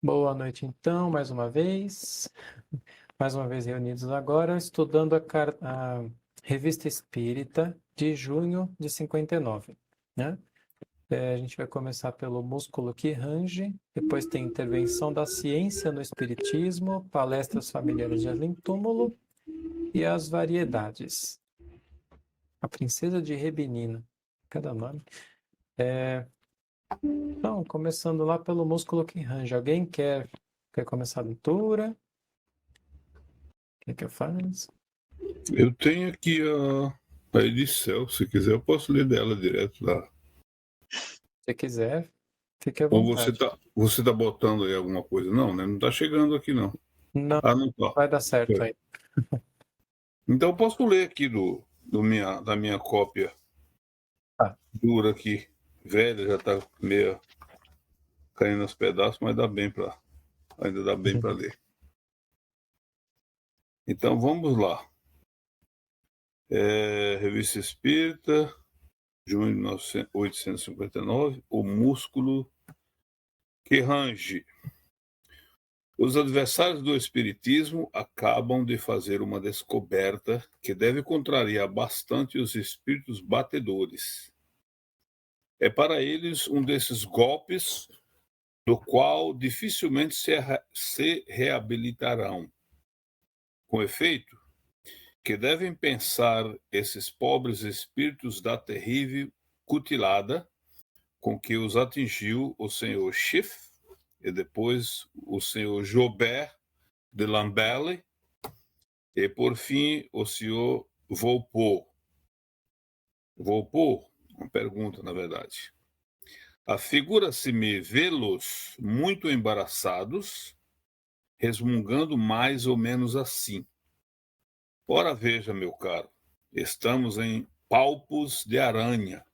Boa noite, então, mais uma vez reunidos agora, estudando a Revista Espírita de junho de 59, né? A gente vai começar pelo músculo que range, depois tem intervenção da ciência no espiritismo, palestras familiares de além túmulo e as variedades. A princesa de Rebenina, cada nome. Então, começando lá pelo músculo que range. Alguém quer começar a leitura? O que eu faço? Eu tenho aqui a Edicel, se quiser eu posso ler dela direto lá. Se quiser, fique à Ou vontade. você tá botando aí alguma coisa? Não, né? Não tá chegando aqui, não. Não, Não tá. vai dar certo aí. Então eu posso ler aqui da minha cópia dura aqui, velha, já tá meio caindo aos pedaços, mas ainda dá bem para ler. Então vamos lá. Revista Espírita, junho de 1859, O Músculo que Range. Os adversários do espiritismo acabam de fazer uma descoberta que deve contrariar bastante os espíritos batedores. É para eles um desses golpes do qual dificilmente se reabilitarão. Com efeito, que devem pensar esses pobres espíritos da terrível cutilada com que os atingiu o senhor Schiff e depois o senhor Jobert de Lamballe e, por fim, o senhor Walpole. Walpole? Uma pergunta, na verdade. Afigura-se-me vê-los muito embaraçados, resmungando mais ou menos assim. Ora, veja, meu caro, estamos em palpos de aranha.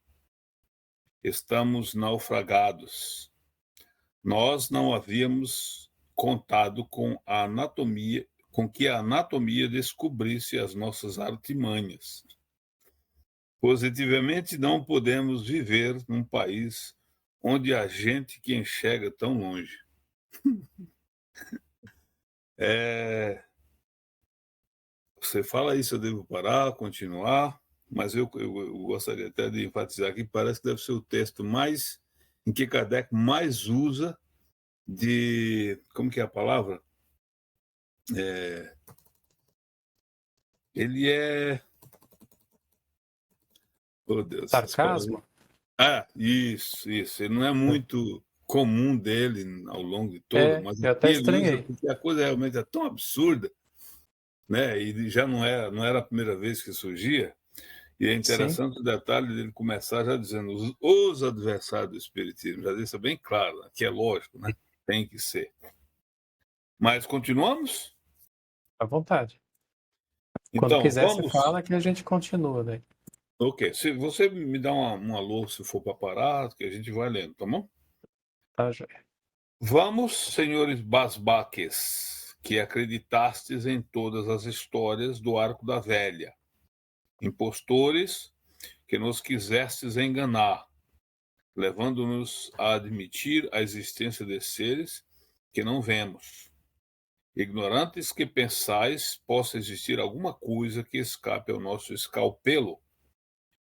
Estamos naufragados. Nós não havíamos contado com que a anatomia descobrisse as nossas artimanhas. Positivamente, não podemos viver num país onde há gente que enxerga tão longe. Você fala isso, eu devo parar, continuar, mas eu gostaria até de enfatizar que parece que deve ser o texto em que Kardec mais usa como que é a palavra? Ele é... Oh, Deus, essas palavras... Sarcasmo? Isso. Ele não é muito comum dele ao longo de todo, mas Eu aqui até ele usa estranhei. porque a coisa realmente é tão absurda, né? E já não era a primeira vez que surgia. E é Sim. interessante o detalhe dele começar já dizendo os adversários do espiritismo. Já deixa bem claro, né? Que é lógico, né? Tem que ser. Mas continuamos? À vontade. Quando Então, quiser, você vamos. fala que a gente continua, né? Ok. Se você me dá um alô se for para parar, que a gente vai lendo, tá bom? Tá, joia. Vamos, senhores basbaques, que acreditastes em todas as histórias do Arco da Velha, impostores que nos quisestes enganar, levando-nos a admitir a existência de seres que não vemos. Ignorantes que pensais possa existir alguma coisa que escape ao nosso escalpelo,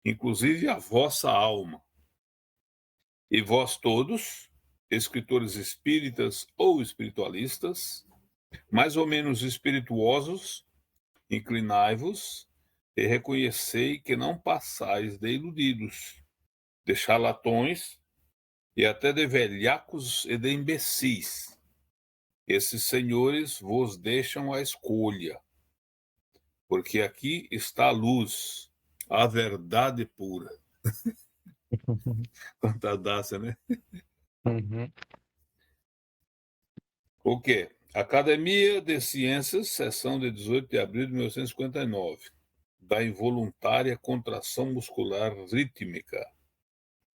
inclusive a vossa alma. E vós todos, escritores espíritas ou espiritualistas, mais ou menos espirituosos, inclinai-vos e reconhecei que não passais de iludidos, de charlatões e até de velhacos e de imbecis. Esses senhores vos deixam a escolha, porque aqui está a luz, a verdade pura. Quanta audácia, né? Uhum. O quê? Academia de Ciências, sessão de 18 de abril de 1959, da involuntária contração muscular rítmica.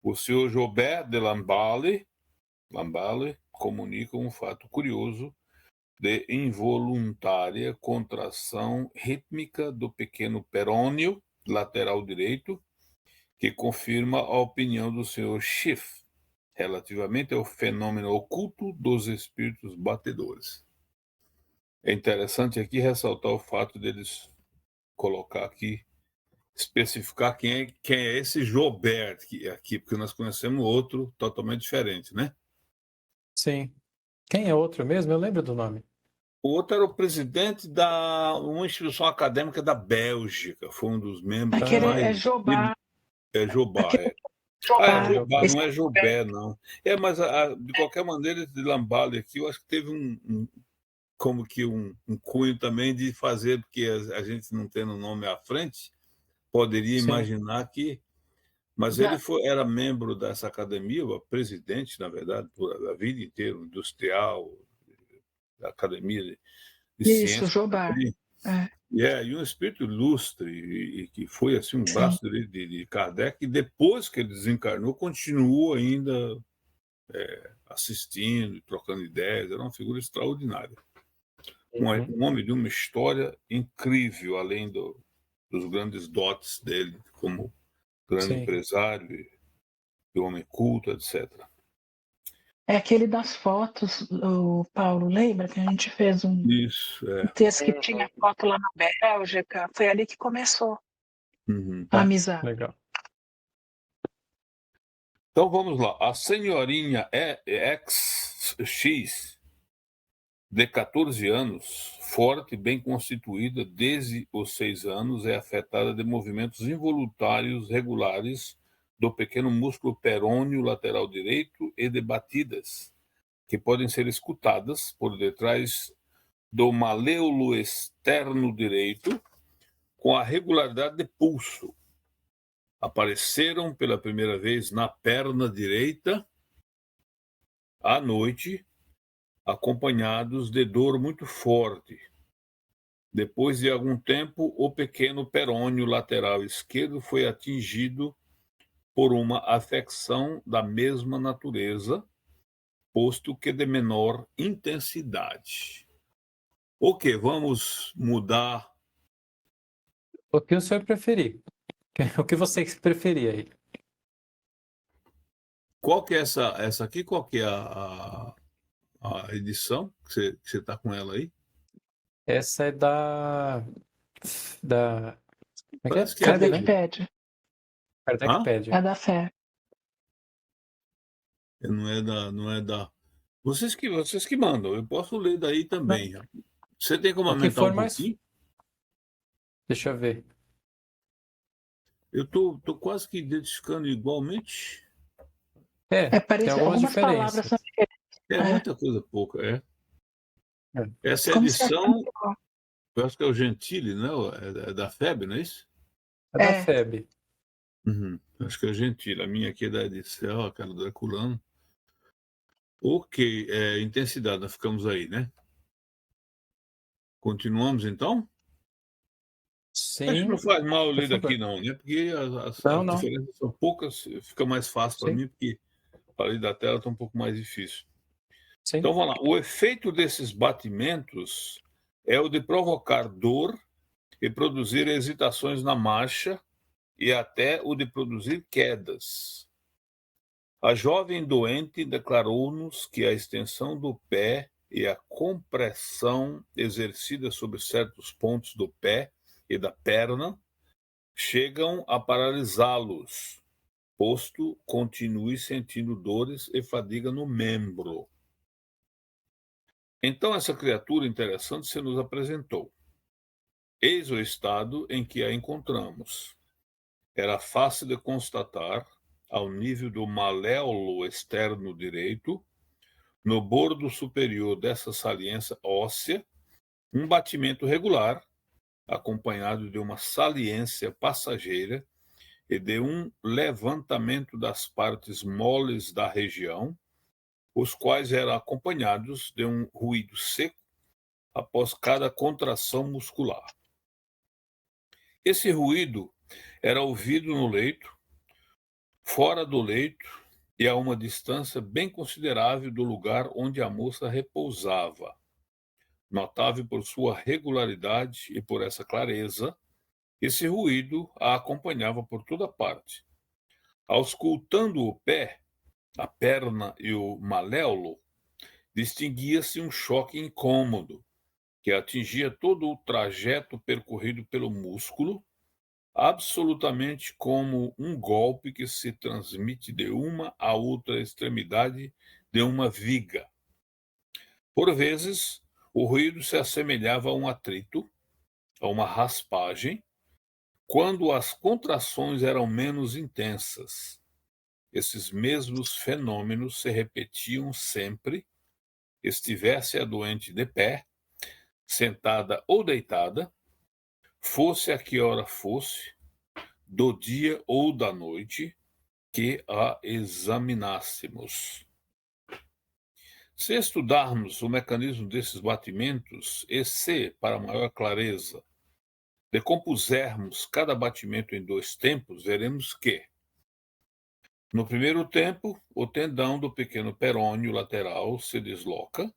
O senhor Jobert de Lamballe comunica um fato curioso de involuntária contração rítmica do pequeno perônio lateral direito, que confirma a opinião do senhor Schiff, relativamente ao fenômeno oculto dos espíritos batedores. É interessante aqui ressaltar o fato deles colocar aqui, especificar quem é esse Joubert aqui, porque nós conhecemos outro totalmente diferente, né? Sim. Quem é outro mesmo? Eu lembro do nome. O outro era o presidente da uma instituição acadêmica da Bélgica, foi um dos membros Aquele mais... é Jobá. É Jobá, Aquele é. É Jobá. Jobá, Esse não é Joubert, não. Mas de qualquer maneira, esse Lamballe aqui, eu acho que teve como que um cunho também de fazer, porque a gente não tendo o nome à frente, poderia Sim. imaginar que... Mas ele era membro dessa academia, o presidente, na verdade, por a vida inteira, industrial, da academia de Isso, ciências Jobá. também. E um espírito ilustre, e que foi assim um braço direito de Kardec, e depois que ele desencarnou, continuou ainda assistindo e trocando ideias. Era uma figura extraordinária. Um homem de uma história incrível, além dos grandes dotes dele, como grande Sim. empresário e homem culto, etc. É aquele das fotos, o Paulo, lembra que a gente fez um Isso, texto que tinha foto lá na Bélgica? Foi ali que começou a amizade. Legal. Então vamos lá. A senhorinha XX, de 14 anos, forte e bem constituída desde os 6 anos, é afetada de movimentos involuntários regulares do pequeno músculo perôneo lateral direito e de batidas, que podem ser escutadas por detrás do maléolo externo direito com a regularidade de pulso. Apareceram pela primeira vez na perna direita à noite, acompanhados de dor muito forte. Depois de algum tempo, o pequeno perônio lateral esquerdo foi atingido por uma afecção da mesma natureza, posto que de menor intensidade. Ok, vamos mudar. O que o senhor preferir? O que você preferir aí? Qual que é essa aqui? Qual que é a edição que você está com ela aí? Essa é da... Como é que é? Parece que é FEB, né? Kardec-pédia. Kardec-pédia. É da fé. Não é da. Vocês que mandam, eu posso ler daí também. Você tem como O que aumentar for um mais... pouquinho? Deixa eu ver. Eu tô quase que identificando igualmente. Tem Parece, algumas algumas palavras diferenças. são diferentes. É muita coisa pouca, é. Essa Como se edição, eu acho que é o Gentili, né? É da FEB, não é isso? É da FEB. Acho que é o Gentili. A minha aqui é da edição, aquela do Herculano. Ok, intensidade, nós ficamos aí, né? Continuamos, então? Acho que Sim, não faz mal eu por ler daqui, favor. não, né? Porque as Não. diferenças são poucas, fica mais fácil para Sim. mim, porque a ler da tela está um pouco mais difícil. Sim. Então, vamos lá. O efeito desses batimentos é o de provocar dor e produzir hesitações na marcha e até o de produzir quedas. A jovem doente declarou-nos que a extensão do pé e a compressão exercida sobre certos pontos do pé e da perna chegam a paralisá-los, posto continue sentindo dores e fadiga no membro. Então essa criatura interessante se nos apresentou. Eis o estado em que a encontramos. Era fácil de constatar, ao nível do maléolo externo direito, no bordo superior dessa saliência óssea, um batimento regular, acompanhado de uma saliência passageira e de um levantamento das partes moles da região, os quais eram acompanhados de um ruído seco após cada contração muscular. Esse ruído era ouvido no leito, fora do leito e a uma distância bem considerável do lugar onde a moça repousava. Notável por sua regularidade e por essa clareza, esse ruído a acompanhava por toda parte. Auscultando o pé, a perna e o maléolo, distinguia-se um choque incômodo, que atingia todo o trajeto percorrido pelo músculo, absolutamente como um golpe que se transmite de uma a outra extremidade de uma viga. Por vezes, o ruído se assemelhava a um atrito, a uma raspagem, quando as contrações eram menos intensas. Esses mesmos fenômenos se repetiam sempre, estivesse a doente de pé, sentada ou deitada, fosse a que hora fosse, do dia ou da noite, que a examinássemos. Se estudarmos o mecanismo desses batimentos e se, para maior clareza, decompusermos cada batimento em 2 tempos, veremos que, no primeiro tempo, o tendão do pequeno perônio lateral se desloca,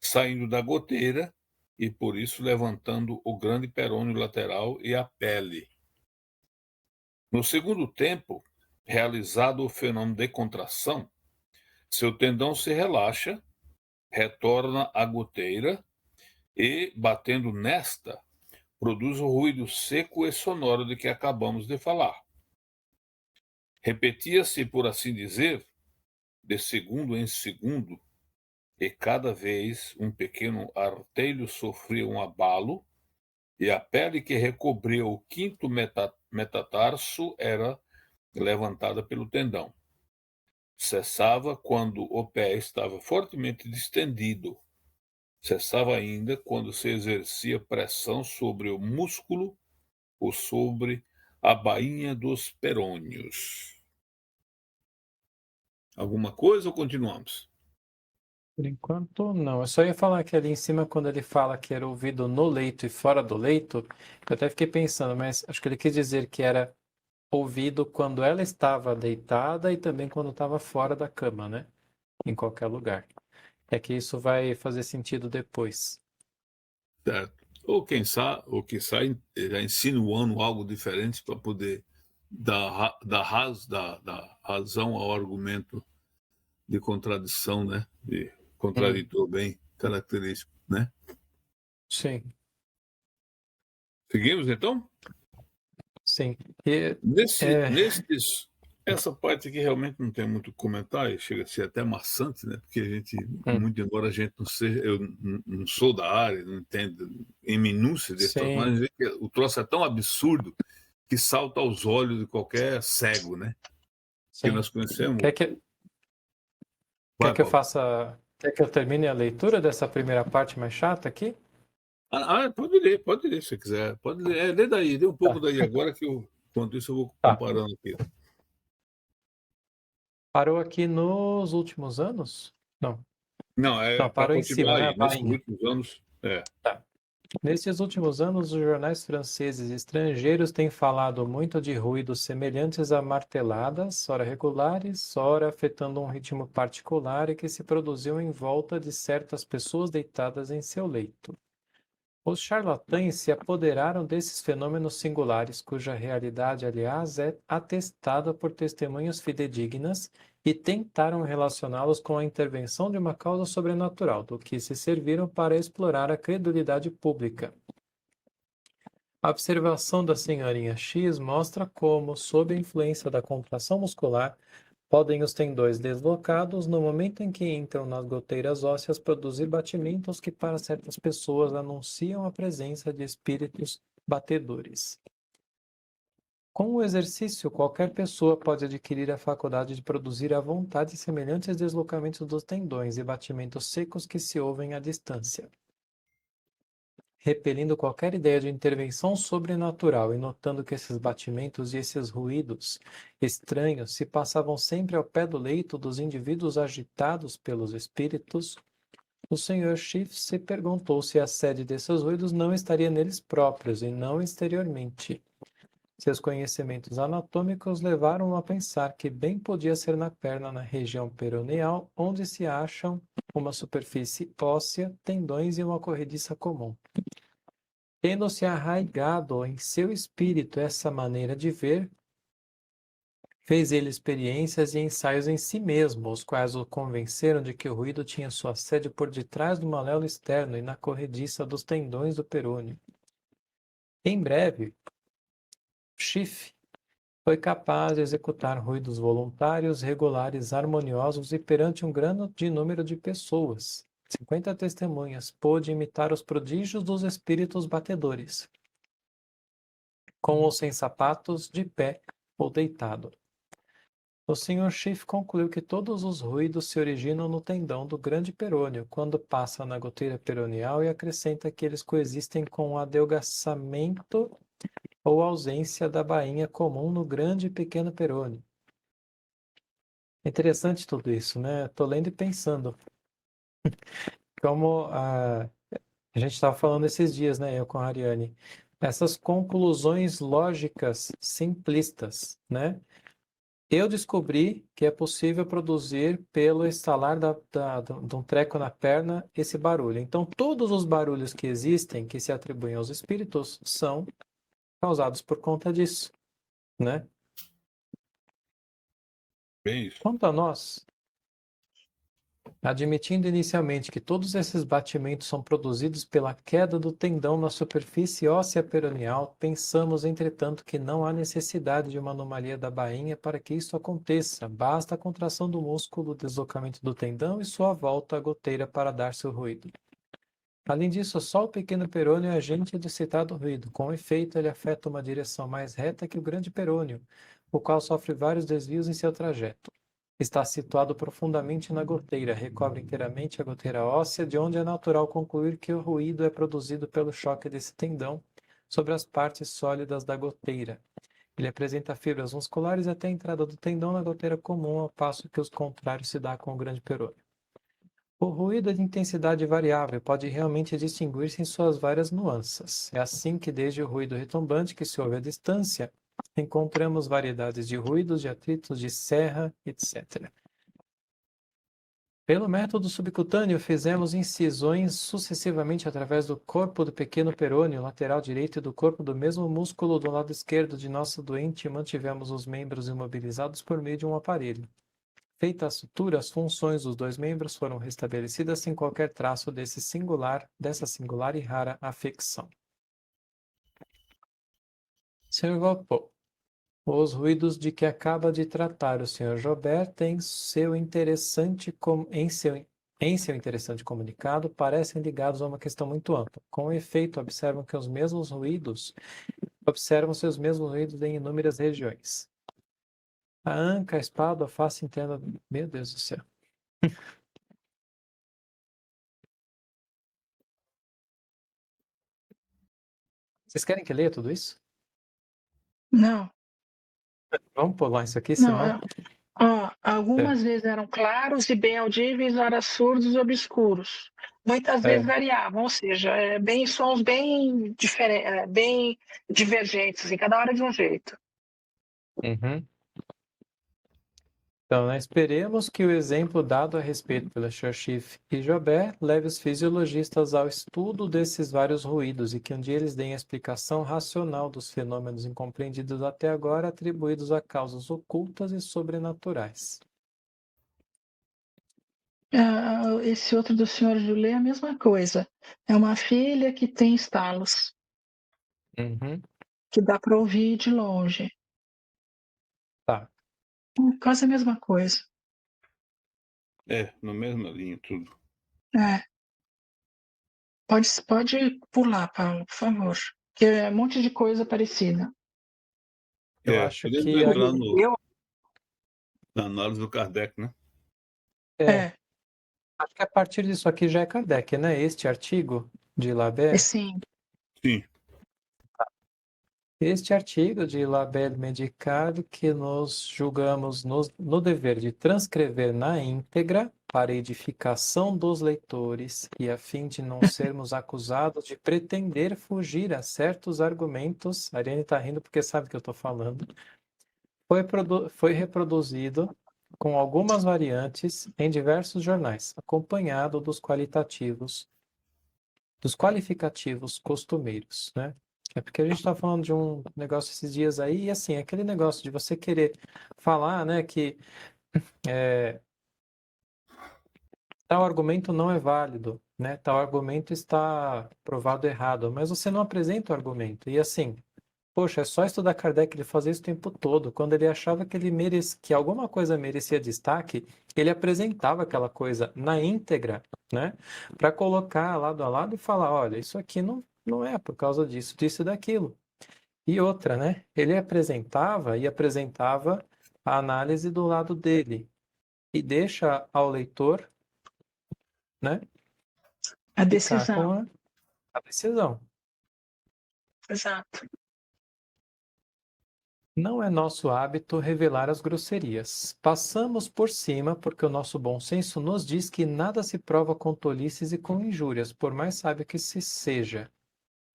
saindo da goteira e, por isso, levantando o grande perônio lateral e a pele. No segundo tempo, realizado o fenômeno de contração, seu tendão se relaxa, retorna à goteira e, batendo nesta, produz o ruído seco e sonoro de que acabamos de falar. Repetia-se, por assim dizer, de segundo em segundo, e cada vez um pequeno artelho sofria um abalo, e a pele que recobria o quinto metatarso era levantada pelo tendão. Cessava quando o pé estava fortemente distendido. Cessava ainda quando se exercia pressão sobre o músculo ou sobre a bainha dos perônios. Alguma coisa ou continuamos? Por enquanto, não. Eu só ia falar que ali em cima, quando ele fala que era ouvido no leito e fora do leito, eu até fiquei pensando, mas acho que ele quis dizer que era ouvido quando ela estava deitada e também quando estava fora da cama, né? Em qualquer lugar. É que isso vai fazer sentido depois. Certo. Ou quem sabe, ou que sai já insinuando algo diferente para poder dar razão ao argumento de contradição, né? De contraditor bem característico, né? Sim, Seguimos então? sim. E, Essa parte aqui realmente não tem muito comentário, chega a ser até maçante, né? Porque a gente, muito embora a gente não seja, eu não sou da área, não entendo em minúcia desse troço, mas a gente vê que o troço é tão absurdo que salta aos olhos de qualquer cego, né? Que nós conhecemos. Quer que eu faça. Quer que eu termine a leitura dessa primeira parte mais chata aqui? Pode ler se quiser. Pode ler. Lê daí, lê um pouco daí agora que eu, enquanto isso eu vou comparando aqui. Parou aqui nos últimos anos? Não. Não, Parou em cima, aí, né? nesses últimos anos. Tá. Nesses últimos anos, os jornais franceses e estrangeiros têm falado muito de ruídos semelhantes a marteladas, ora regulares, ora afetando um ritmo particular e que se produziam em volta de certas pessoas deitadas em seu leito. Os charlatães se apoderaram desses fenômenos singulares, cuja realidade, aliás, é atestada por testemunhas fidedignas, e tentaram relacioná-los com a intervenção de uma causa sobrenatural, do que se serviram para explorar a credulidade pública. A observação da senhorinha X mostra como, sob a influência da contração muscular, podem os tendões deslocados, no momento em que entram nas goteiras ósseas, produzir batimentos que para certas pessoas anunciam a presença de espíritos batedores. Com o exercício, qualquer pessoa pode adquirir a faculdade de produzir à vontade semelhantes deslocamentos dos tendões e batimentos secos que se ouvem à distância. Repelindo qualquer ideia de intervenção sobrenatural e notando que esses batimentos e esses ruídos estranhos se passavam sempre ao pé do leito dos indivíduos agitados pelos espíritos, o Sr. Schiff se perguntou se a sede desses ruídos não estaria neles próprios e não exteriormente. Seus conhecimentos anatômicos levaram-o a pensar que bem podia ser na perna, na região peroneal, onde se acham uma superfície óssea, tendões e uma corrediça comum. Tendo-se arraigado em seu espírito essa maneira de ver, Fez ele experiências e ensaios em si mesmo, os quais o convenceram de que o ruído tinha sua sede por detrás do maléolo externo e na corrediça dos tendões do perônio. Em breve, Schiff foi capaz de executar ruídos voluntários, regulares, harmoniosos e perante um grande número de pessoas. 50 testemunhas, pôde imitar os prodígios dos espíritos batedores, com ou sem sapatos, de pé ou deitado. O Sr. Schiff concluiu que todos os ruídos se originam no tendão do grande perônio, quando passa na goteira peronial, e acrescenta que eles coexistem com o adelgaçamento ou ausência da bainha comum no grande e pequeno perônio. É interessante tudo isso, né? Estou lendo e pensando. Como a gente estava falando esses dias, né? Eu com a Ariane. Essas conclusões lógicas simplistas, né? Eu descobri que é possível produzir pelo estalar de um treco na perna esse barulho. Então, todos os barulhos que existem, que se atribuem aos espíritos, são causados por conta disso, né? Bem isso. Quanto a nós, admitindo inicialmente que todos esses batimentos são produzidos pela queda do tendão na superfície óssea peronial, pensamos, entretanto, que não há necessidade de uma anomalia da bainha para que isso aconteça. Basta a contração do músculo, o deslocamento do tendão e sua volta à goteira para dar seu ruído. Além disso, só o pequeno perônio é agente do citado ruído. Com efeito, ele afeta uma direção mais reta que o grande perônio, o qual sofre vários desvios em seu trajeto. Está situado profundamente na goteira, recobre inteiramente a goteira óssea, de onde é natural concluir que o ruído é produzido pelo choque desse tendão sobre as partes sólidas da goteira. Ele apresenta fibras musculares até a entrada do tendão na goteira comum, ao passo que os contrários se dá com o grande perônio. O ruído é de intensidade variável, pode realmente distinguir-se em suas várias nuances. É assim que, desde o ruído retumbante, que se ouve à distância, encontramos variedades de ruídos, de atritos, de serra, etc. Pelo método subcutâneo, fizemos incisões sucessivamente através do corpo do pequeno perônio, lateral direito, e do corpo do mesmo músculo do lado esquerdo de nossa doente, e mantivemos os membros imobilizados por meio de um aparelho. Feita a sutura, as funções dos dois membros foram restabelecidas sem qualquer traço dessa singular e rara afecção. Sr. Walpole, os ruídos de que acaba de tratar o Sr. Jobert em seu interessante comunicado parecem ligados a uma questão muito ampla. Com efeito, observam seus mesmos ruídos em inúmeras regiões. A anca, a espada, a face interna... Meu Deus do céu. Vocês querem que leia tudo isso? Não. Vamos pular isso aqui, Não, senão... algumas vezes eram claros e bem audíveis, horas surdos e obscuros. Muitas vezes variavam, ou seja, sons bem diferentes, bem divergentes, em cada hora de um jeito. Uhum. Então, né, esperemos que o exemplo dado a respeito pela Schiff e Jobert leve os fisiologistas ao estudo desses vários ruídos e que um dia eles deem a explicação racional dos fenômenos incompreendidos até agora, atribuídos a causas ocultas e sobrenaturais. Esse outro do Sr. Julê é a mesma coisa. É uma filha que tem estalos, que dá para ouvir de longe. Tá. Quase a mesma coisa. Na mesma linha, tudo. Pode pular, Paulo, por favor. Que é um monte de coisa parecida. Eu acho que... Na análise do Kardec, né? Acho que a partir disso aqui já é Kardec, né? Este artigo de Labert. Sim. Sim. Este artigo de Labert Medical, que nós julgamos no dever de transcrever na íntegra para edificação dos leitores e a fim de não sermos acusados de pretender fugir a certos argumentos. A Ariane está rindo porque sabe o que eu estou falando. Foi reproduzido com algumas variantes em diversos jornais, acompanhado dos qualificativos costumeiros, né? É porque a gente está falando de um negócio esses dias aí, e assim, aquele negócio de você querer falar, né, que tal argumento não é válido, né? Tal argumento está provado errado, mas você não apresenta o argumento. E assim, poxa, é só estudar Kardec, ele fazia isso o tempo todo. Quando ele achava que que alguma coisa merecia destaque, ele apresentava aquela coisa na íntegra, né? Para colocar lado a lado e falar, olha, isso aqui não é por causa disso, disso e daquilo. E outra, né? Ele apresentava a análise do lado dele e deixa ao leitor, né, A ficar com decisão. a decisão. Exato. Não é nosso hábito revelar as grosserias. Passamos por cima porque o nosso bom senso nos diz que nada se prova com tolices e com injúrias, por mais sábio que se seja.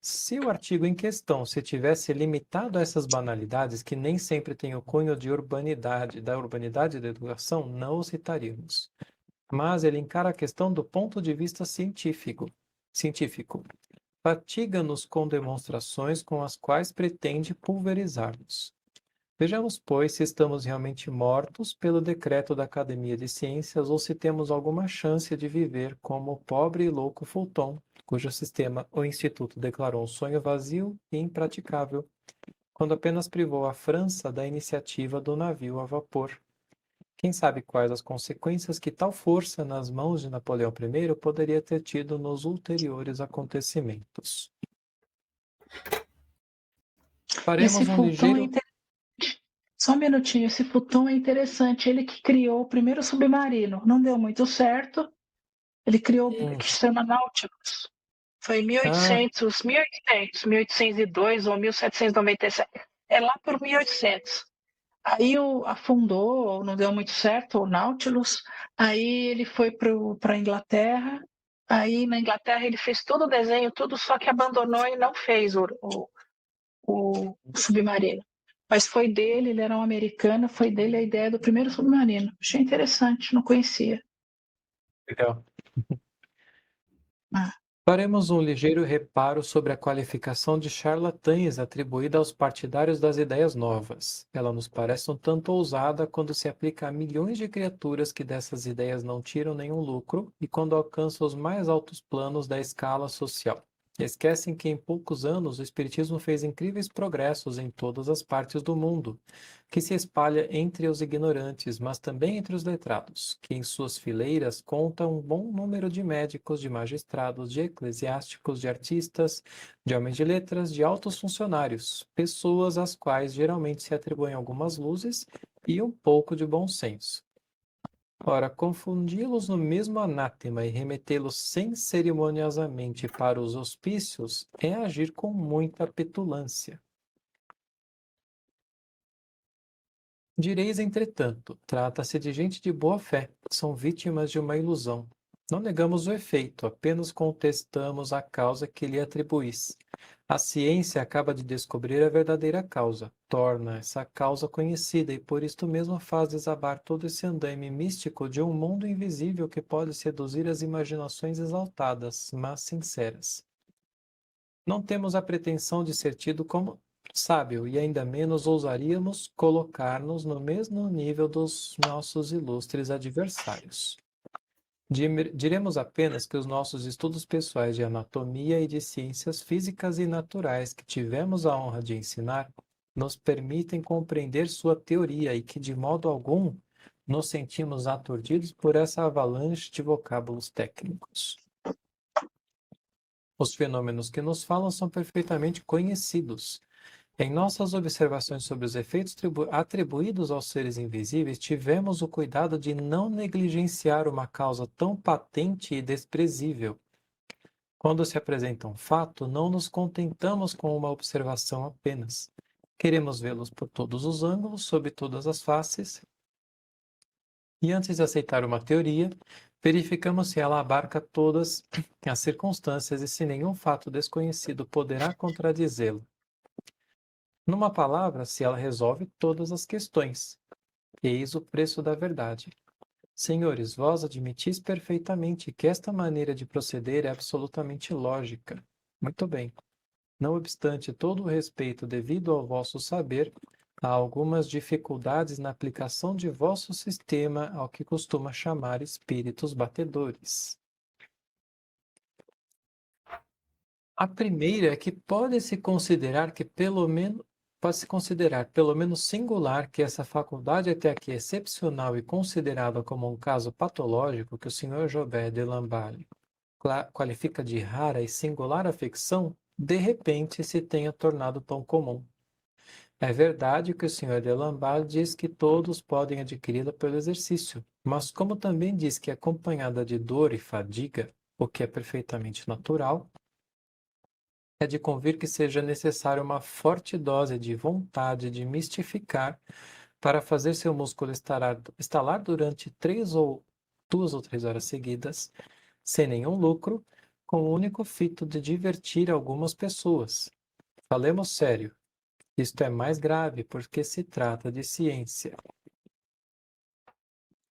Se o artigo em questão se tivesse limitado a essas banalidades que nem sempre têm o cunho de urbanidade, da urbanidade da educação, não o citaríamos. Mas ele encara a questão do ponto de vista científico. Fatiga-nos com demonstrações com as quais pretende pulverizar-nos. Vejamos, pois, se estamos realmente mortos pelo decreto da Academia de Ciências ou se temos alguma chance de viver como o pobre e louco Fulton, cujo sistema o Instituto declarou um sonho vazio e impraticável, quando apenas privou a França da iniciativa do navio a vapor. Quem sabe quais as consequências que tal força nas mãos de Napoleão I poderia ter tido nos ulteriores acontecimentos. Esse Faremos um Fulton é ligeiro... interessante. Só um minutinho, esse Fulton é interessante. Ele que criou o primeiro submarino. Não deu muito certo. Ele criou o que se chama Nautilus. Foi em Ah, 1802 ou 1797. É lá por 1800. Aí afundou, não deu muito certo, o Nautilus. Aí ele foi para a Inglaterra. Aí na Inglaterra ele fez todo o desenho, tudo, só que abandonou e não fez o submarino. Mas foi dele, ele era um americano, foi dele a ideia do primeiro submarino. Achei interessante, não conhecia. legal. Ah, Faremos um ligeiro reparo sobre a qualificação de charlatães atribuída aos partidários das ideias novas. Ela nos parece um tanto ousada quando se aplica a milhões de criaturas que dessas ideias não tiram nenhum lucro e quando alcança os mais altos planos da escala social. Esquecem que em poucos anos o Espiritismo fez incríveis progressos em todas as partes do mundo, que se espalha entre os ignorantes, mas também entre os letrados, que em suas fileiras conta um bom número de médicos, de magistrados, de eclesiásticos, de artistas, de homens de letras, de altos funcionários, pessoas às quais geralmente se atribuem algumas luzes e um pouco de bom senso. Ora, confundi-los no mesmo anátema e remetê-los sem cerimoniosamente para os hospícios é agir com muita petulância. Direis, entretanto, trata-se de gente de boa fé, são vítimas de uma ilusão. Não negamos o efeito, apenas contestamos a causa que lhe atribuís. A ciência acaba de descobrir a verdadeira causa, torna essa causa conhecida e por isto mesmo faz desabar todo esse andaime místico de um mundo invisível que pode seduzir as imaginações exaltadas, mas sinceras. Não temos a pretensão de ser tido como sábio e ainda menos ousaríamos colocar-nos no mesmo nível dos nossos ilustres adversários. Diremos apenas que os nossos estudos pessoais de anatomia e de ciências físicas e naturais que tivemos a honra de ensinar nos permitem compreender sua teoria e que, de modo algum, nos sentimos aturdidos por essa avalanche de vocábulos técnicos. Os fenômenos que nos falam são perfeitamente conhecidos. Em nossas observações sobre os efeitos atribuídos aos seres invisíveis, tivemos o cuidado de não negligenciar uma causa tão patente e desprezível. Quando se apresenta um fato, não nos contentamos com uma observação apenas. Queremos vê-los por todos os ângulos, sob todas as faces, e antes de aceitar uma teoria, verificamos se ela abarca todas as circunstâncias e se nenhum fato desconhecido poderá contradizê-la. Numa palavra, se ela resolve todas as questões. Eis o preço da verdade. Senhores, vós admitis perfeitamente que esta maneira de proceder é absolutamente lógica. Muito bem. Não obstante todo o respeito devido ao vosso saber, há algumas dificuldades na aplicação de vosso sistema ao que costuma chamar espíritos batedores. A primeira é que pode-se considerar pelo menos singular que essa faculdade até aqui excepcional e considerada como um caso patológico que o Sr. Jobert de Lamballe qualifica de rara e singular afecção, de repente se tenha tornado tão comum. É verdade que o Sr. de Lamballe diz que todos podem adquiri-la pelo exercício, mas como também diz que é acompanhada de dor e fadiga, o que é perfeitamente natural, é de convir que seja necessária uma forte dose de de mistificar para fazer seu músculo estalar durante 2 ou 3 horas seguidas, sem nenhum lucro, com o único fito de divertir algumas pessoas. Falemos sério. Isto é mais grave porque se trata de ciência.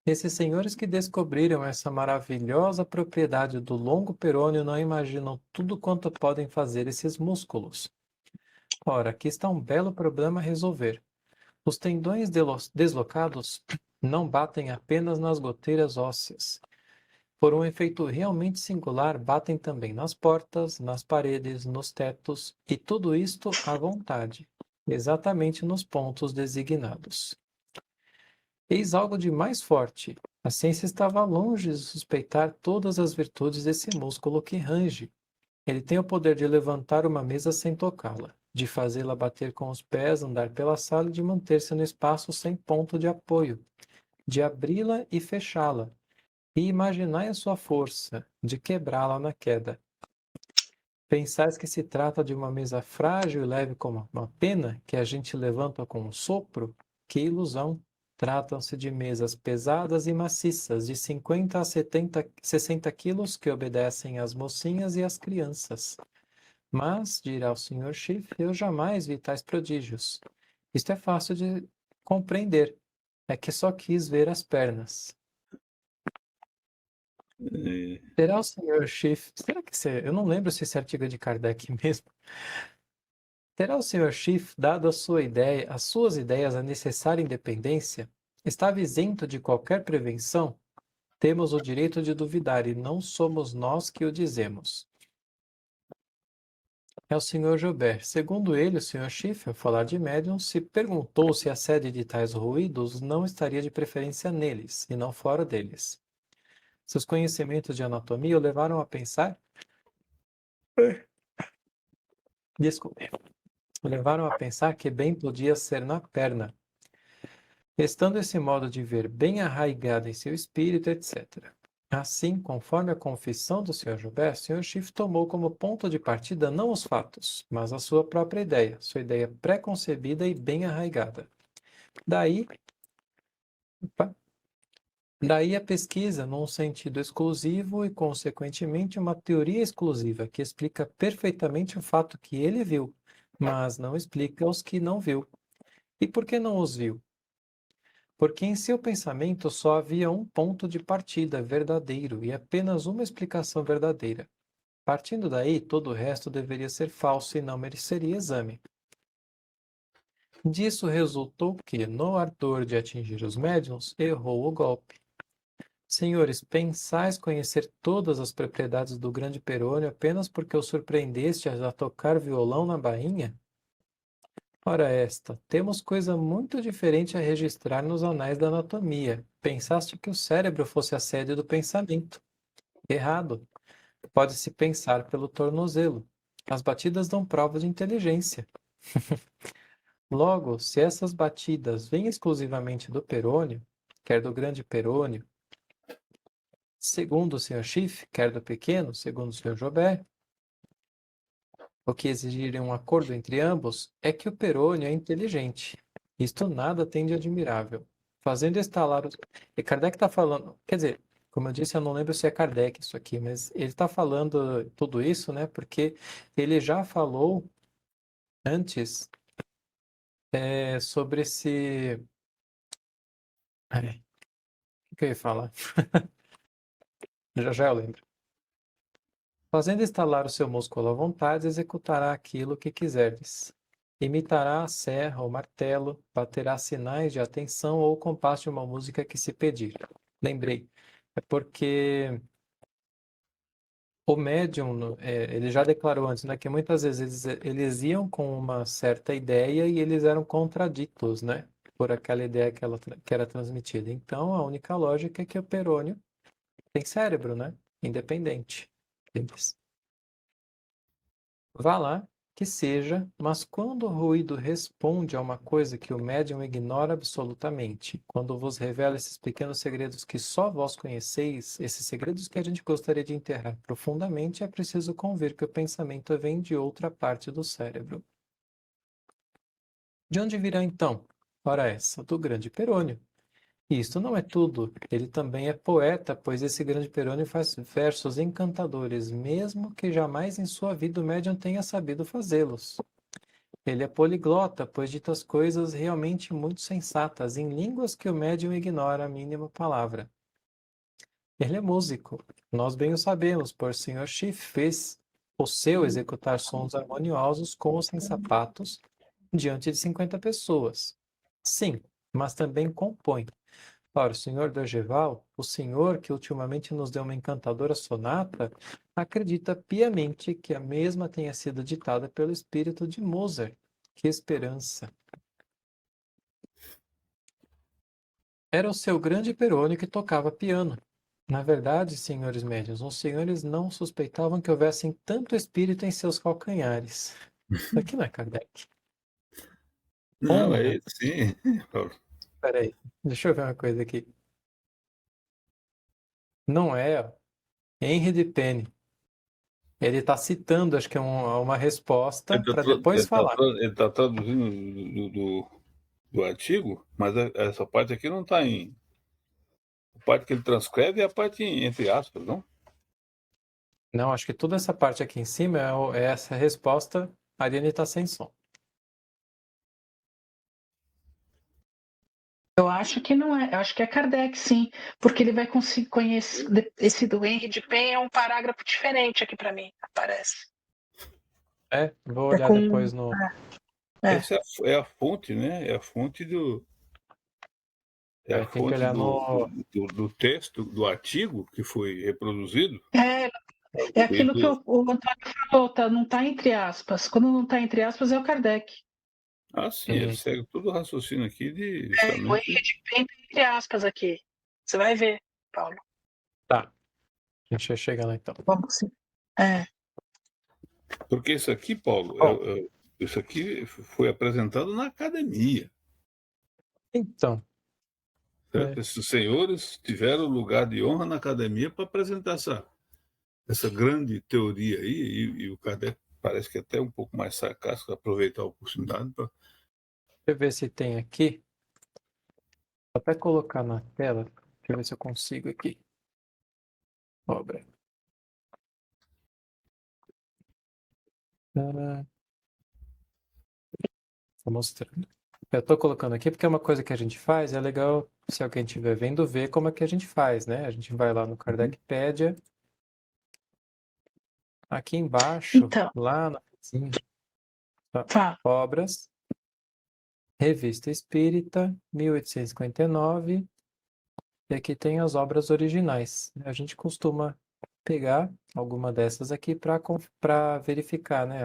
Esses senhores que descobriram essa maravilhosa propriedade do longo perônio não imaginam tudo quanto podem fazer esses músculos. Ora, aqui está um belo problema a resolver. Os tendões deslocados não batem apenas nas goteiras ósseas. Por um efeito realmente singular, batem também nas portas, nas paredes, nos tetos, e tudo isto à vontade, exatamente nos pontos designados. Eis algo de mais forte. A ciência estava longe de suspeitar todas as virtudes desse músculo que range. Ele tem o poder de levantar uma mesa sem tocá-la, de fazê-la bater com os pés, andar pela sala e de manter-se no espaço sem ponto de apoio, de abri-la e fechá-la. E imaginai a sua força, de quebrá-la na queda. Pensais que se trata de uma mesa frágil e leve como uma pena, que a gente levanta com um sopro? Que ilusão! Tratam-se de mesas pesadas e maciças, de 50 a 60 quilos, que obedecem às mocinhas e às crianças. Mas, dirá o Sr. Schiff, eu jamais vi tais prodígios. Isto é fácil de compreender. É que só quis ver as pernas. Será o Sr. Schiff... Eu não lembro se esse artigo é de Kardec mesmo. Terá o Sr. Schiff dado às suas ideias a necessária independência? Estava isento de qualquer prevenção? Temos o direito de duvidar e não somos nós que o dizemos. É o Sr. Joubert. Segundo ele, o Sr. Schiff, ao falar de médium, se perguntou se a sede de tais ruídos não estaria de preferência neles, e não fora deles. Seus conhecimentos de anatomia o levaram a pensar... Desculpe. Levaram a pensar que bem podia ser na perna, estando esse modo de ver bem arraigado em seu espírito, etc. Assim, conforme a confissão do Sr. Joubert, o Sr. Schiff tomou como ponto de partida não os fatos, mas a sua própria ideia, sua ideia pré-concebida e bem arraigada. Daí a pesquisa num sentido exclusivo e, consequentemente, uma teoria exclusiva que explica perfeitamente o fato que ele viu, mas não explica os que não viu. E por que não os viu? Porque em seu pensamento só havia um ponto de partida verdadeiro e apenas uma explicação verdadeira. Partindo daí, todo o resto deveria ser falso e não mereceria exame. Disso resultou que, no ardor de atingir os médiuns, errou o golpe. Senhores, pensais conhecer todas as propriedades do grande perônio apenas porque o surpreendeste a tocar violão na bainha? Ora temos coisa muito diferente a registrar nos anais da anatomia. Pensaste que o cérebro fosse a sede do pensamento. Errado. Pode-se pensar pelo tornozelo. As batidas dão prova de inteligência. Logo, se essas batidas vêm exclusivamente do perônio, quer do grande perônio, segundo o Sr. Schiff, quer do pequeno, segundo o Sr. Joubert, o que exigirem um acordo entre ambos é que o perônio é inteligente. Isto nada tem de admirável. Fazendo estalar os... E Kardec está falando... Quer dizer, como eu disse, eu não lembro se é Kardec isso aqui, mas ele está falando tudo isso, né? Porque ele já falou antes sobre esse... O que eu ia falar? Já eu lembro. Fazendo estalar o seu músculo à vontade, executará aquilo que quiserdes. Imitará a serra ou martelo, baterá sinais de atenção ou o compasso de uma música que se pedir. Lembrei, é porque o médium, ele já declarou antes, né, que muitas vezes eles iam com uma certa ideia e eles eram contraditos, né, por aquela ideia que era transmitida. Então, a única lógica é que o Perônio tem cérebro, né, independente deles. Vá lá, que seja, mas quando o ruído responde a uma coisa que o médium ignora absolutamente, quando vos revela esses pequenos segredos que só vós conheceis, esses segredos que a gente gostaria de enterrar profundamente, é preciso convir que o pensamento vem de outra parte do cérebro. De onde virá então? Ora essa, do grande Perônio. E isto não é tudo. Ele também é poeta, pois esse grande Perônio faz versos encantadores, mesmo que jamais em sua vida o médium tenha sabido fazê-los. Ele é poliglota, pois dita as coisas realmente muito sensatas, em línguas que o médium ignora a mínima palavra. Ele é músico. Nós bem o sabemos, pois o Sr. Schiff fez o seu executar sons harmoniosos com ou sem sapatos diante de 50 pessoas. Sim, mas também compõe. Para o Sr. Dorgeval, o senhor que ultimamente nos deu uma encantadora sonata, acredita piamente que a mesma tenha sido ditada pelo espírito de Mozart. Que esperança! Era o seu grande Perônio que tocava piano. Na verdade, senhores médiuns, os senhores não suspeitavam que houvesse tanto espírito em seus calcanhares. Isso aqui não é Kardec. Não, Honra. é sim. Peraí, deixa eu ver uma coisa aqui. Não é, ó. Henri de Penne. Ele está citando, acho que é uma resposta para depois falar. Ele está traduzindo do artigo, mas essa parte aqui não está em. A parte que ele transcreve é a parte entre aspas, não? Não, acho que toda essa parte aqui em cima é essa resposta. A Ariane está sem som. Eu acho que não é, eu acho que é Kardec, sim, porque ele vai conseguir conhecer. Esse do Henry de Pen é um parágrafo diferente aqui para mim, aparece. Vou olhar depois no. Essa é a fonte, né? É a fonte do. É a Tem que fonte olhar no. do texto, do artigo que foi reproduzido. É aquilo que o Antônio falou, tá, não está entre aspas. Quando não está entre aspas, é o Kardec. Ah, sim, ele segue todo o raciocínio aqui de O justamente. Henry de Pen tá entre aspas aqui. Você vai ver, Paulo. Tá. A gente vai chegar lá então. Vamos sim. Porque isso aqui, Paulo, isso aqui foi apresentado na academia. Então. Certo? Esses senhores tiveram lugar de honra na academia para apresentar essa grande teoria aí, e o Kardec parece que é até um pouco mais sarcástico, aproveitar a oportunidade para. Deixa eu ver se tem aqui. Vou até colocar na tela. Deixa eu ver se eu consigo aqui. Obra. Estou mostrando. Eu estou colocando aqui porque é uma coisa que a gente faz. É legal, se alguém estiver vendo, ver como é que a gente faz, né? A gente vai lá no Kardecpedia. Aqui embaixo, Então, lá na tá. obras, Revista Espírita, 1859, e aqui tem as obras originais. A gente costuma pegar alguma dessas aqui para verificar, né,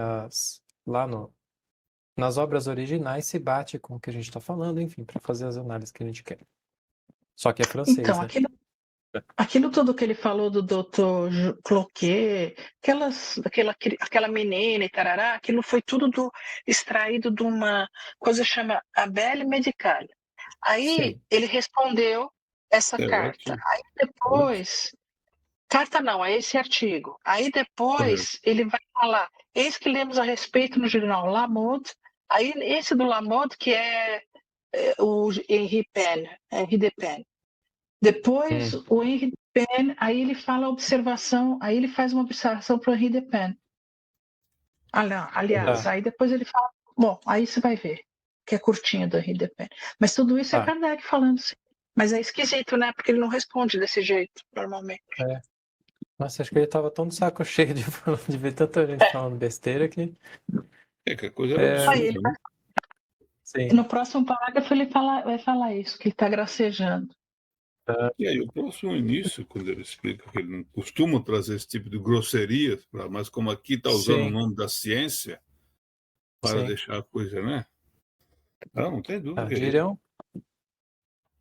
nas obras originais se bate com o que a gente está falando, enfim, para fazer as análises que a gente quer. Só que é francês, Então, né? aquilo tudo que ele falou do Dr. Cloquet, aquela menina e tarará, aquilo foi tudo extraído de uma coisa que chama Abel Medicale. Aí Sim. ele respondeu essa carta. Ótimo. Aí depois, carta não, é esse artigo. Aí depois ele vai falar, eis que lemos a respeito no jornal La Mode, aí esse do La Mode que é o Henri de Pen. Depois, o Henry de Pen, aí ele fala observação, aí ele faz uma observação para o Henry de Pen. Aliás, aí depois ele fala, bom, aí você vai ver, que é curtinho do Henry de Pen. Mas tudo isso é Kardec falando, sim. Mas é esquisito, né? Porque ele não responde desse jeito, normalmente. Nossa, acho que ele estava tão de saco cheio de ver tanta gente falando besteira que. Que a coisa era Aí ele, absurda, né? Sim. no próximo parágrafo ele vai falar isso, que ele está gracejando. E aí, o próximo início, quando ele explica que ele não costuma trazer esse tipo de grosserias, mas como aqui está usando o Sim, nome da ciência para sim. deixar a coisa, né? Não tem dúvida que é isso. Dirão,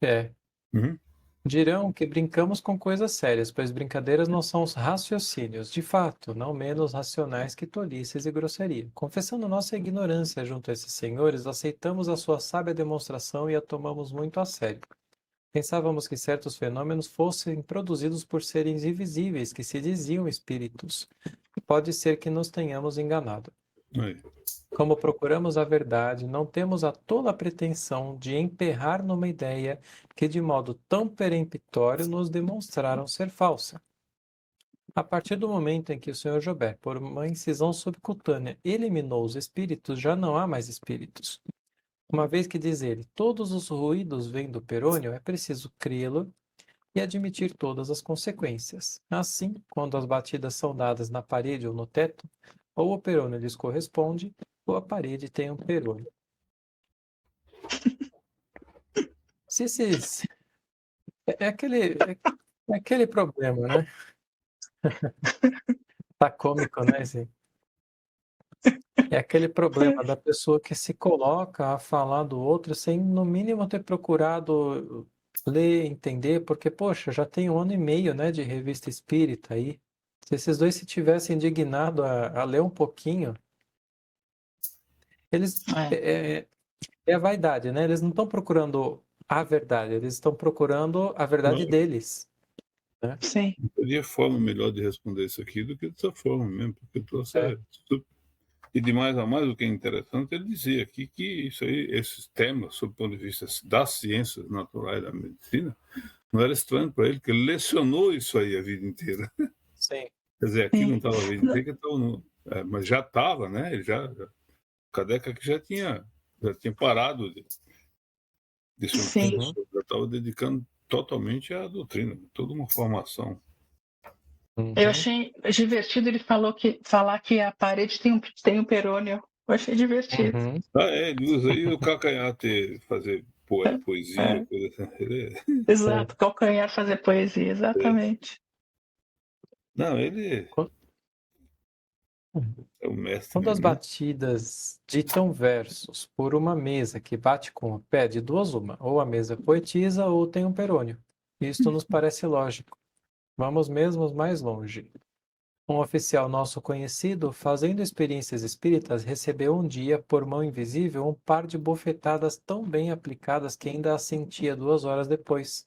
é, Uhum. dirão que brincamos com coisas sérias, pois brincadeiras não são os raciocínios, de fato, não menos racionais que tolices e grosseria. Confessando nossa ignorância junto a esses senhores, aceitamos a sua sábia demonstração e a tomamos muito a sério. Pensávamos que certos fenômenos fossem produzidos por seres invisíveis que se diziam espíritos. Pode ser que nos tenhamos enganado. Aí. Como procuramos a verdade, não temos a tola pretensão de emperrar numa ideia que, de modo tão peremptório, nos demonstraram ser falsa. A partir do momento em que o Sr. Joubert, por uma incisão subcutânea, eliminou os espíritos, já não há mais espíritos. Uma vez que, diz ele, todos os ruídos vêm do perônio, é preciso crê-lo e admitir todas as consequências. Assim, quando as batidas são dadas na parede ou no teto, ou o perônio lhes corresponde, ou a parede tem um perônio. Se esses... é aquele problema, né? Tá cômico, né? É aquele problema da pessoa que se coloca a falar do outro sem, no mínimo, ter procurado ler, entender, porque, poxa, já tem 1 ano e meio, né, de revista espírita aí. Se esses dois se tivessem indignado a ler um pouquinho, eles... É a vaidade, né? Eles não estão procurando a verdade, eles estão procurando a verdade Não, deles. Sim. não teria forma melhor de responder isso aqui do que dessa forma mesmo, porque trouxe É. E de mais a mais, o que é interessante, ele dizia aqui que isso aí, esses temas, sob o ponto de vista das ciências naturais da medicina, não era estranho para ele, porque ele lecionou isso aí a vida inteira. Sim. Quer dizer, aqui não Sim. estava a vida inteira, mas já estava, né? Ele Kardec aqui já tinha parado de ser um Sim. professor, já estava dedicando totalmente à doutrina, toda uma formação. Eu achei divertido ele falar que a parede tem um perônio. Eu achei divertido. Uhum. Ele usa aí o calcanhar fazer poesia, coisa assim. Exato, calcanhar fazer poesia, exatamente. Não, ele Quando é o mestre quando as mesmo, né? batidas ditam versos por uma mesa que bate com o pé, de duas uma, ou a mesa poetiza ou tem um perônio. Isto nos parece lógico. Vamos mesmo mais longe. Um oficial nosso conhecido, fazendo experiências espíritas, recebeu um dia, por mão invisível, um par de bofetadas tão bem aplicadas que ainda as sentia 2 horas depois.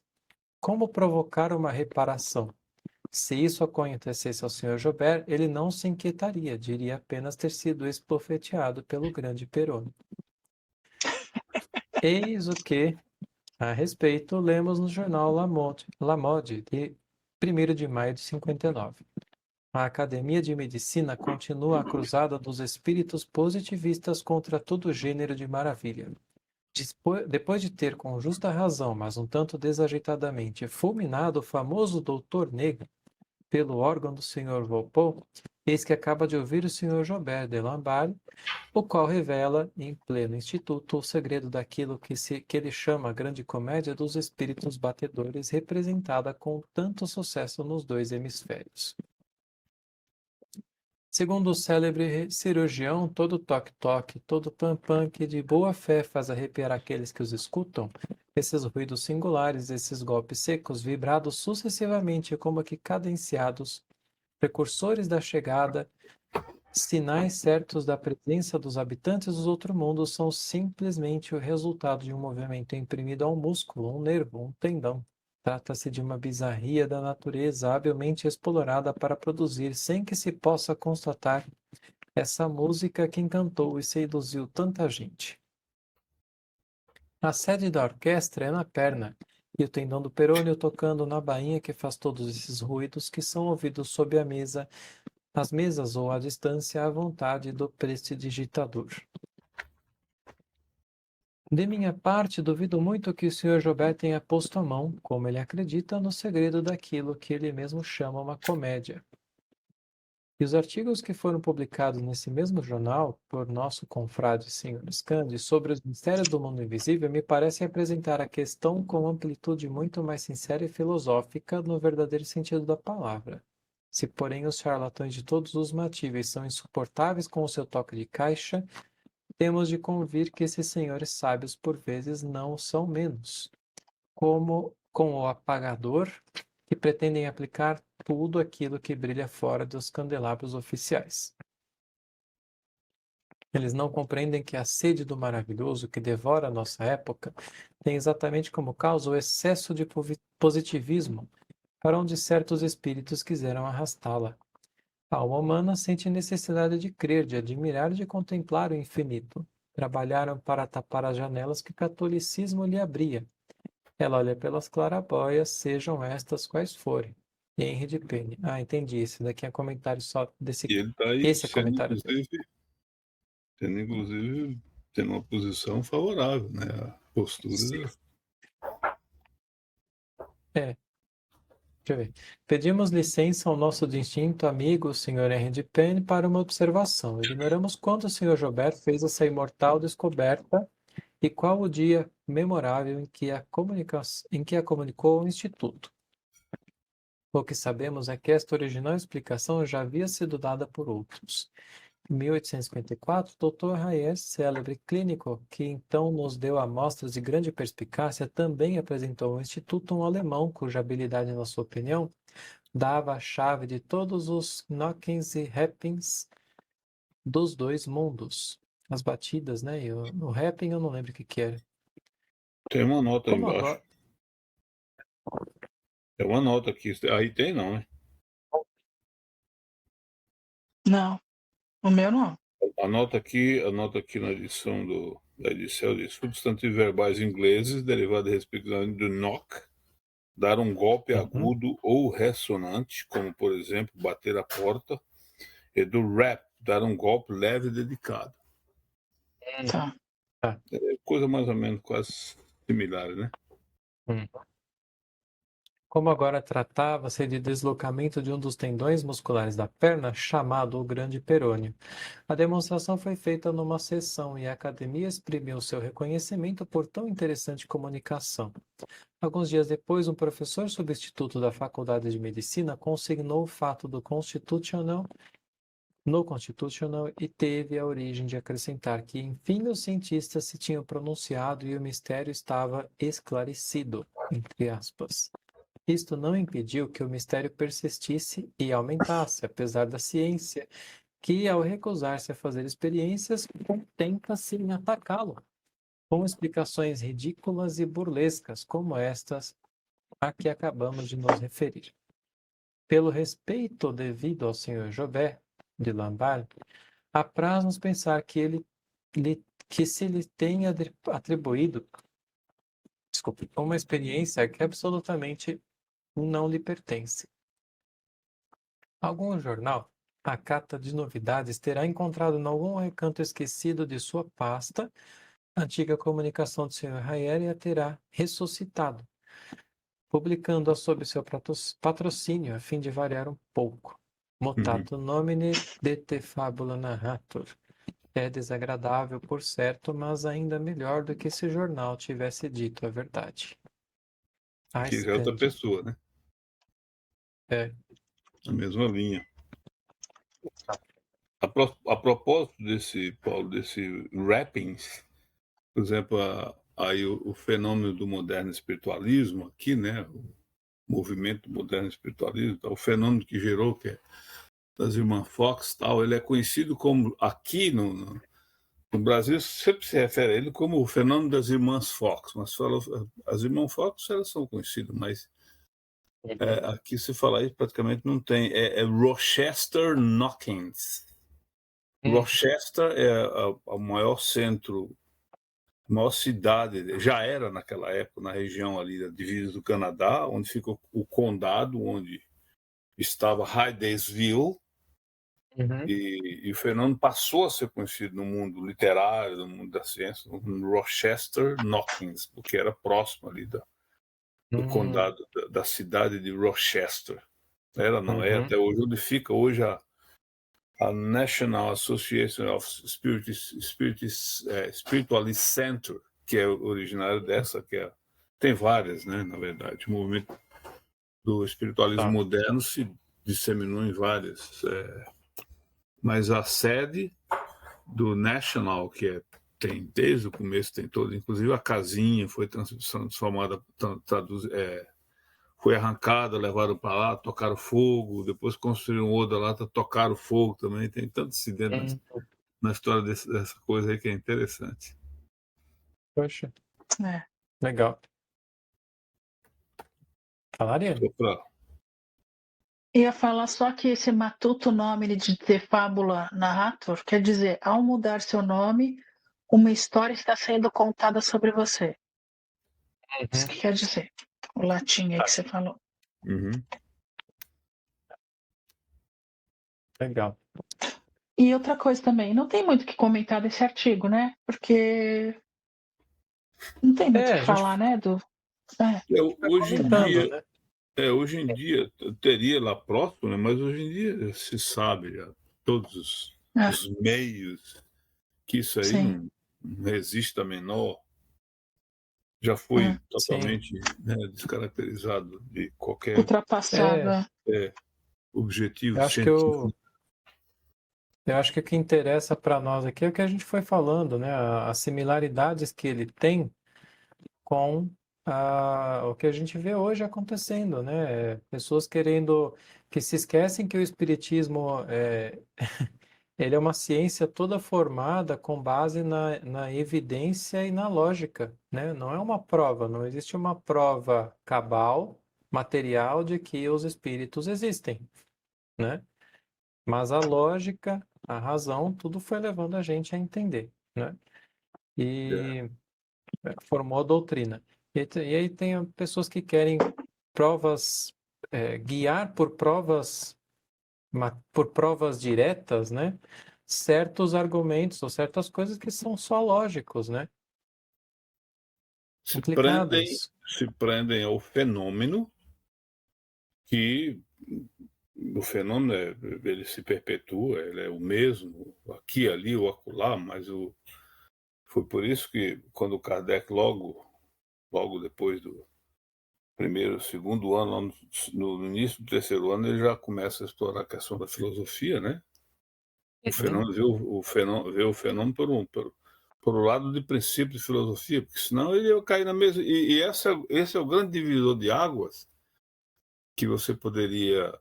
Como provocar uma reparação? Se isso acontecesse ao Sr. Joubert, ele não se inquietaria, diria apenas ter sido esbofeteado pelo grande Peroni. Eis o que, a respeito, lemos no jornal La Mode, de 1º de maio de 59. A Academia de Medicina continua a cruzada dos espíritos positivistas contra todo gênero de maravilha. Depois de ter, com justa razão, mas um tanto desajeitadamente, fulminado o famoso Doutor Negro pelo órgão do Sr. Walpole, eis que acaba de ouvir o Sr. Joubert de Lamballe, o qual revela, em pleno instituto, o segredo daquilo que ele chama a grande comédia dos espíritos batedores, representada com tanto sucesso nos 2 hemisférios. Segundo o célebre cirurgião, todo toque-toque, todo pam-pam que de boa fé faz arrepiar aqueles que os escutam, esses ruídos singulares, esses golpes secos, vibrados sucessivamente como que cadenciados, precursores da chegada, sinais certos da presença dos habitantes dos outros mundos, são simplesmente o resultado de um movimento imprimido a um músculo, um nervo, um tendão. Trata-se de uma bizarria da natureza habilmente explorada para produzir, sem que se possa constatar, essa música que encantou e seduziu tanta gente. A sede da orquestra é na perna, e o tendão do perônio tocando na bainha que faz todos esses ruídos que são ouvidos sob a mesa, nas mesas ou à distância, à vontade do prestidigitador. De minha parte, duvido muito que o Sr. Jobé tenha posto a mão, como ele acredita, no segredo daquilo que ele mesmo chama uma comédia. E os artigos que foram publicados nesse mesmo jornal, por nosso confrade Sr. Scandi, sobre os mistérios do mundo invisível, me parecem apresentar a questão com amplitude muito mais sincera e filosófica no verdadeiro sentido da palavra. Se, porém, os charlatães de todos os matíveis são insuportáveis com o seu toque de caixa, temos de convir que esses senhores sábios, por vezes, não são menos, como com o apagador, que pretendem aplicar tudo aquilo que brilha fora dos candelabros oficiais. Eles não compreendem que a sede do maravilhoso que devora a nossa época tem exatamente como causa o excesso de positivismo, para onde certos espíritos quiseram arrastá-la. A alma humana sente necessidade de crer, de admirar e de contemplar o infinito. Trabalharam para tapar as janelas que o catolicismo lhe abria. Ela olha pelas clarabóias, sejam estas quais forem. E Henry de Penny. Ah, entendi. Esse daqui é comentário só desse. E ele está aí Esse é comentário dele. tendo uma posição favorável, né? A postura. Sim. Deixa eu ver. Pedimos licença ao nosso distinto amigo, o Sr. Henry de Penny, para uma observação. Ignoramos quando o Sr. Joubert fez essa imortal descoberta e qual o dia memorável em que a comunicou ao Instituto. O que sabemos é que esta original explicação já havia sido dada por outros. Em 1854, Dr. Rayer, célebre clínico, que então nos deu amostras de grande perspicácia, também apresentou ao Instituto um alemão cuja habilidade, na sua opinião, dava a chave de todos os knockings e rappings dos dois mundos. As batidas, né? E o rapping eu não lembro o que era. Tem uma nota aí Como embaixo. agora... Tem uma nota aqui. Aí tem não, né? Não, o meu não. Anota aqui na edição da edição de substantivos verbais ingleses, derivado respectivamente do knock, dar um golpe agudo ou ressonante, como por exemplo bater a porta, e do rap, dar um golpe leve e delicado. Tá. É coisa mais ou menos quase similar, né? Como agora tratava-se de deslocamento de um dos tendões musculares da perna, chamado o grande perônio. A demonstração foi feita numa sessão e a academia exprimiu seu reconhecimento por tão interessante comunicação. Alguns dias depois, um professor substituto da Faculdade de Medicina consignou o fato do Constitutional e teve a origem de acrescentar que, enfim, os cientistas se tinham pronunciado e o mistério estava esclarecido, entre aspas. Isto não impediu que o mistério persistisse e aumentasse, apesar da ciência, que, ao recusar-se a fazer experiências, contenta-se em atacá-lo, com explicações ridículas e burlescas, como estas a que acabamos de nos referir. Pelo respeito devido ao Sr. Jobert de Lamballe, apraz-nos pensar que se lhe tenha atribuído uma experiência que absolutamente não lhe pertence. Algum jornal, a cata de novidades, terá encontrado em algum recanto esquecido de sua pasta a antiga comunicação do Sr. Rayer e a terá ressuscitado, publicando-a sob seu patrocínio, a fim de variar um pouco. Mutato nomine de te fabula narrator. É desagradável, por certo, mas ainda melhor do que se o jornal tivesse dito a verdade. Que é outra pessoa, né? É. A mesma linha. A propósito desse, Paulo, desse rappings, por exemplo, aí o fenômeno do moderno espiritualismo aqui, né? O movimento do moderno espiritualismo, o fenômeno que gerou, que é das irmãs Fox, tal, ele é conhecido como, aqui no Brasil, sempre se refere a ele como o fenômeno das irmãs Fox, mas as irmãs Fox, elas são conhecidas, mas aqui se falar isso praticamente não tem. É Rochester Knockings. Rochester é o maior centro, a maior cidade, já era naquela época, na região ali da divisa do Canadá, onde fica o condado, onde estava Hydesville, Uhum. E o fenômeno passou a ser conhecido no mundo literário, no mundo da ciência, no Rochester Knockings, porque era próximo ali do condado, da cidade de Rochester. Era, não é, até hoje, onde fica hoje a National Association of Spiritualist Center, que é originário dessa, tem várias, né, na verdade. O movimento do espiritualismo moderno se disseminou em várias. Mas a sede do National, tem desde o começo, tem todo, inclusive a casinha foi transformada, foi arrancada, levaram para lá, tocaram fogo, depois construíram outra lá, tocaram fogo também. Tem tanto incidente na história dessa coisa aí que é interessante. Poxa, legal. Falaria? Ia falar só que esse matuto nome de ter fábula narrator quer dizer, ao mudar seu nome, uma história está sendo contada sobre você. Isso que quer dizer. O latim aí que você falou. Uhum. Legal. E outra coisa também, não tem muito o que comentar desse artigo, né? Porque não tem muito o que falar, né? Hoje em dia teria lá próximo, né? Mas hoje em dia se sabe já, todos os meios, que isso aí não resiste a menor. Já foi totalmente, né, descaracterizado de qualquer ultrapassado. objetivo Eu acho científico. Eu acho que o que interessa para nós aqui é o que a gente foi falando, né? As similaridades que ele tem com o que a gente vê hoje acontecendo, né? Pessoas que se esquecem que o espiritismo ele é uma ciência toda formada com base na evidência e na lógica, né? Não é uma prova, não existe uma prova cabal, material de que os espíritos existem, né? Mas a lógica, a razão, tudo foi levando a gente a entender, né? E formou a doutrina. E aí tem pessoas que querem provas, guiar por provas diretas, né? Certos argumentos ou certas coisas que são só lógicos, né? Complicados. Se prendem ao fenômeno, que o fenômeno ele se perpetua, ele é o mesmo aqui, ali ou acolá, mas foi por isso que quando o Kardec logo depois do segundo ano, no início do terceiro ano, ele já começa a explorar a questão da filosofia, né? O fenômeno, vê o fenômeno por um lado de princípio de filosofia, porque senão ele ia cair na mesma. E esse é o grande divisor de águas que você poderia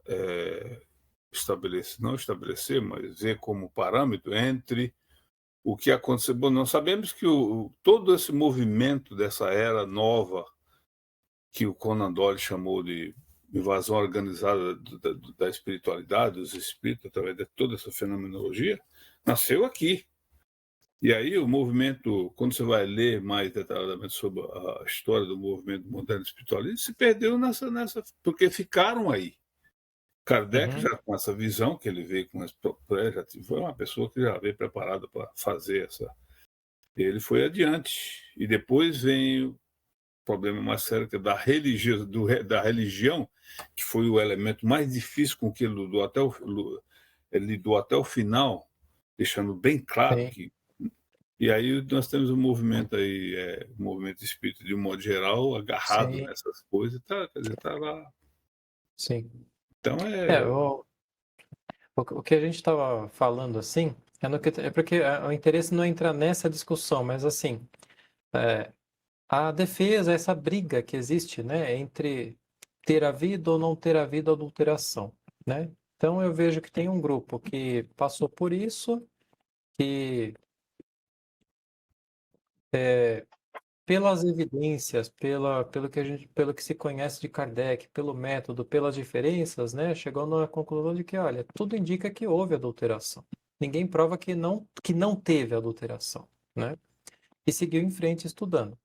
não estabelecer, mas ver como parâmetro entre o que aconteceu. Bom, nós sabemos que todo esse movimento dessa era nova, que o Conan Doyle chamou de invasão organizada da espiritualidade, dos espíritos, através de toda essa fenomenologia, nasceu aqui. E aí o movimento, quando você vai ler mais detalhadamente sobre a história do movimento moderno espiritualista, se perdeu nessa porque ficaram aí. Kardec já com essa visão que ele veio com foi uma pessoa que já veio preparada para fazer essa. Ele foi adiante. E depois vem o problema mais sério, que é da religião, que foi o elemento mais difícil com que ele lidou até o final, deixando bem claro que. E aí nós temos um movimento aí, o movimento espírita, de um modo geral, agarrado nessas coisas, quer dizer, tá lá. Sim. Então o que a gente estava falando assim é porque o interesse não é entrar nessa discussão, mas assim, a defesa, essa briga que existe, né, entre ter havido ou não ter havido adulteração, né? Então eu vejo que tem um grupo que passou por isso, que pelas evidências, pelo que se conhece de Kardec, pelo método, pelas diferenças, né, chegou na conclusão de que, olha, tudo indica que houve adulteração. Ninguém prova que não teve adulteração, né? E seguiu em frente estudando.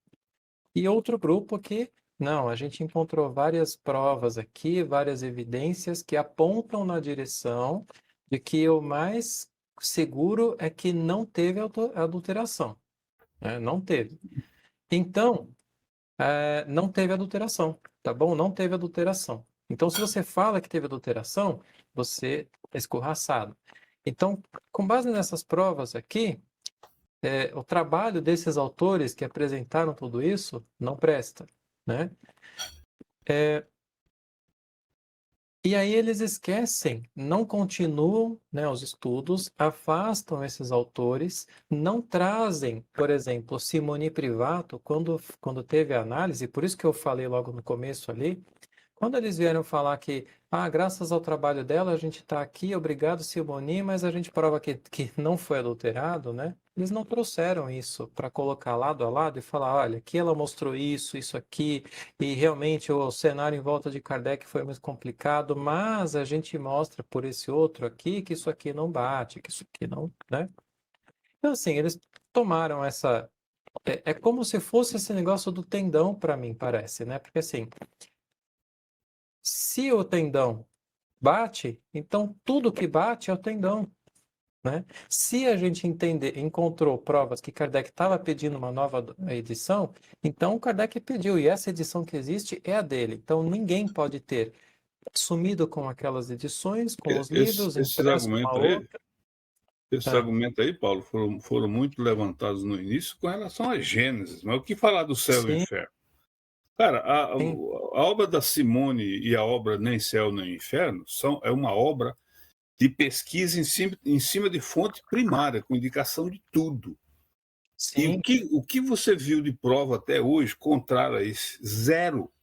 E outro grupo que, não, a gente encontrou várias provas aqui, várias evidências que apontam na direção de que o mais seguro é que não teve adulteração, né? Não teve. Então, não teve adulteração, tá bom? Não teve adulteração. Então, se você fala que teve adulteração, você é escorraçado. Então, com base nessas provas aqui, o trabalho desses autores que apresentaram tudo isso não presta, né? E aí eles esquecem, não continuam, né, os estudos, afastam esses autores, não trazem, por exemplo, Simone Privato, quando teve a análise, por isso que eu falei logo no começo ali, quando eles vieram falar que, graças ao trabalho dela, a gente está aqui, obrigado, Simone, mas a gente prova que não foi adulterado, né? Eles não trouxeram isso para colocar lado a lado e falar, olha, aqui ela mostrou isso aqui, e realmente o cenário em volta de Kardec foi mais complicado, mas a gente mostra por esse outro aqui que isso aqui não bate, que isso aqui não, né? Então, assim, eles tomaram essa... É como se fosse esse negócio do tendão, para mim, parece, né? Porque, assim, se o tendão bate, então tudo que bate é o tendão, né? Se a gente encontrou provas que Kardec estava pedindo uma nova edição, então Kardec pediu, e essa edição que existe é a dele. Então ninguém pode ter sumido com aquelas edições, com os livros, Esses impresso uma argumentos aí, outra. Paulo, foram muito levantados no início com relação a Gênesis. Mas o que falar do céu e Sim, inferno? Cara, a sim, obra da Simone e a obra Nem Céu Nem Inferno é uma obra de pesquisa em cima de fonte primária, com indicação de tudo. E sim, o que você viu de prova até hoje, contrário a isso? Zero.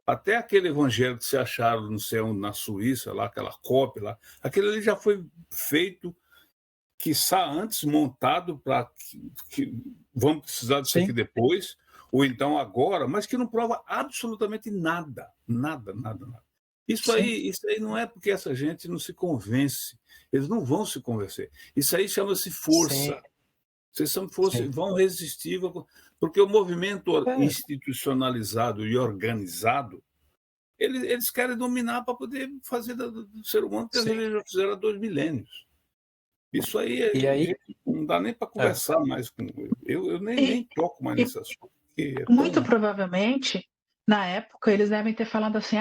Até aquele evangelho que se acharam, não sei onde, na Suíça, lá, aquela cópia lá, aquele ali já foi feito, quiçá antes, montado para que vamos precisar disso aqui sim, depois, ou então agora, mas que não prova absolutamente nada. Nada, nada, nada. Isso sim, aí não é porque essa gente não se convence. Eles não vão se convencer. Isso aí chama-se sim, força. Vocês são força, sim. vão resistir, porque o movimento É, institucionalizado e organizado, eles querem dominar para poder fazer do ser humano o que sim. eles já fizeram há 2 milênios. Isso aí, E aí, gente, não dá nem para é, conversar mais com ele. Eu nem E, toco mais e nesse assunto, porque é muito tão... provavelmente, na época, eles devem ter falado assim: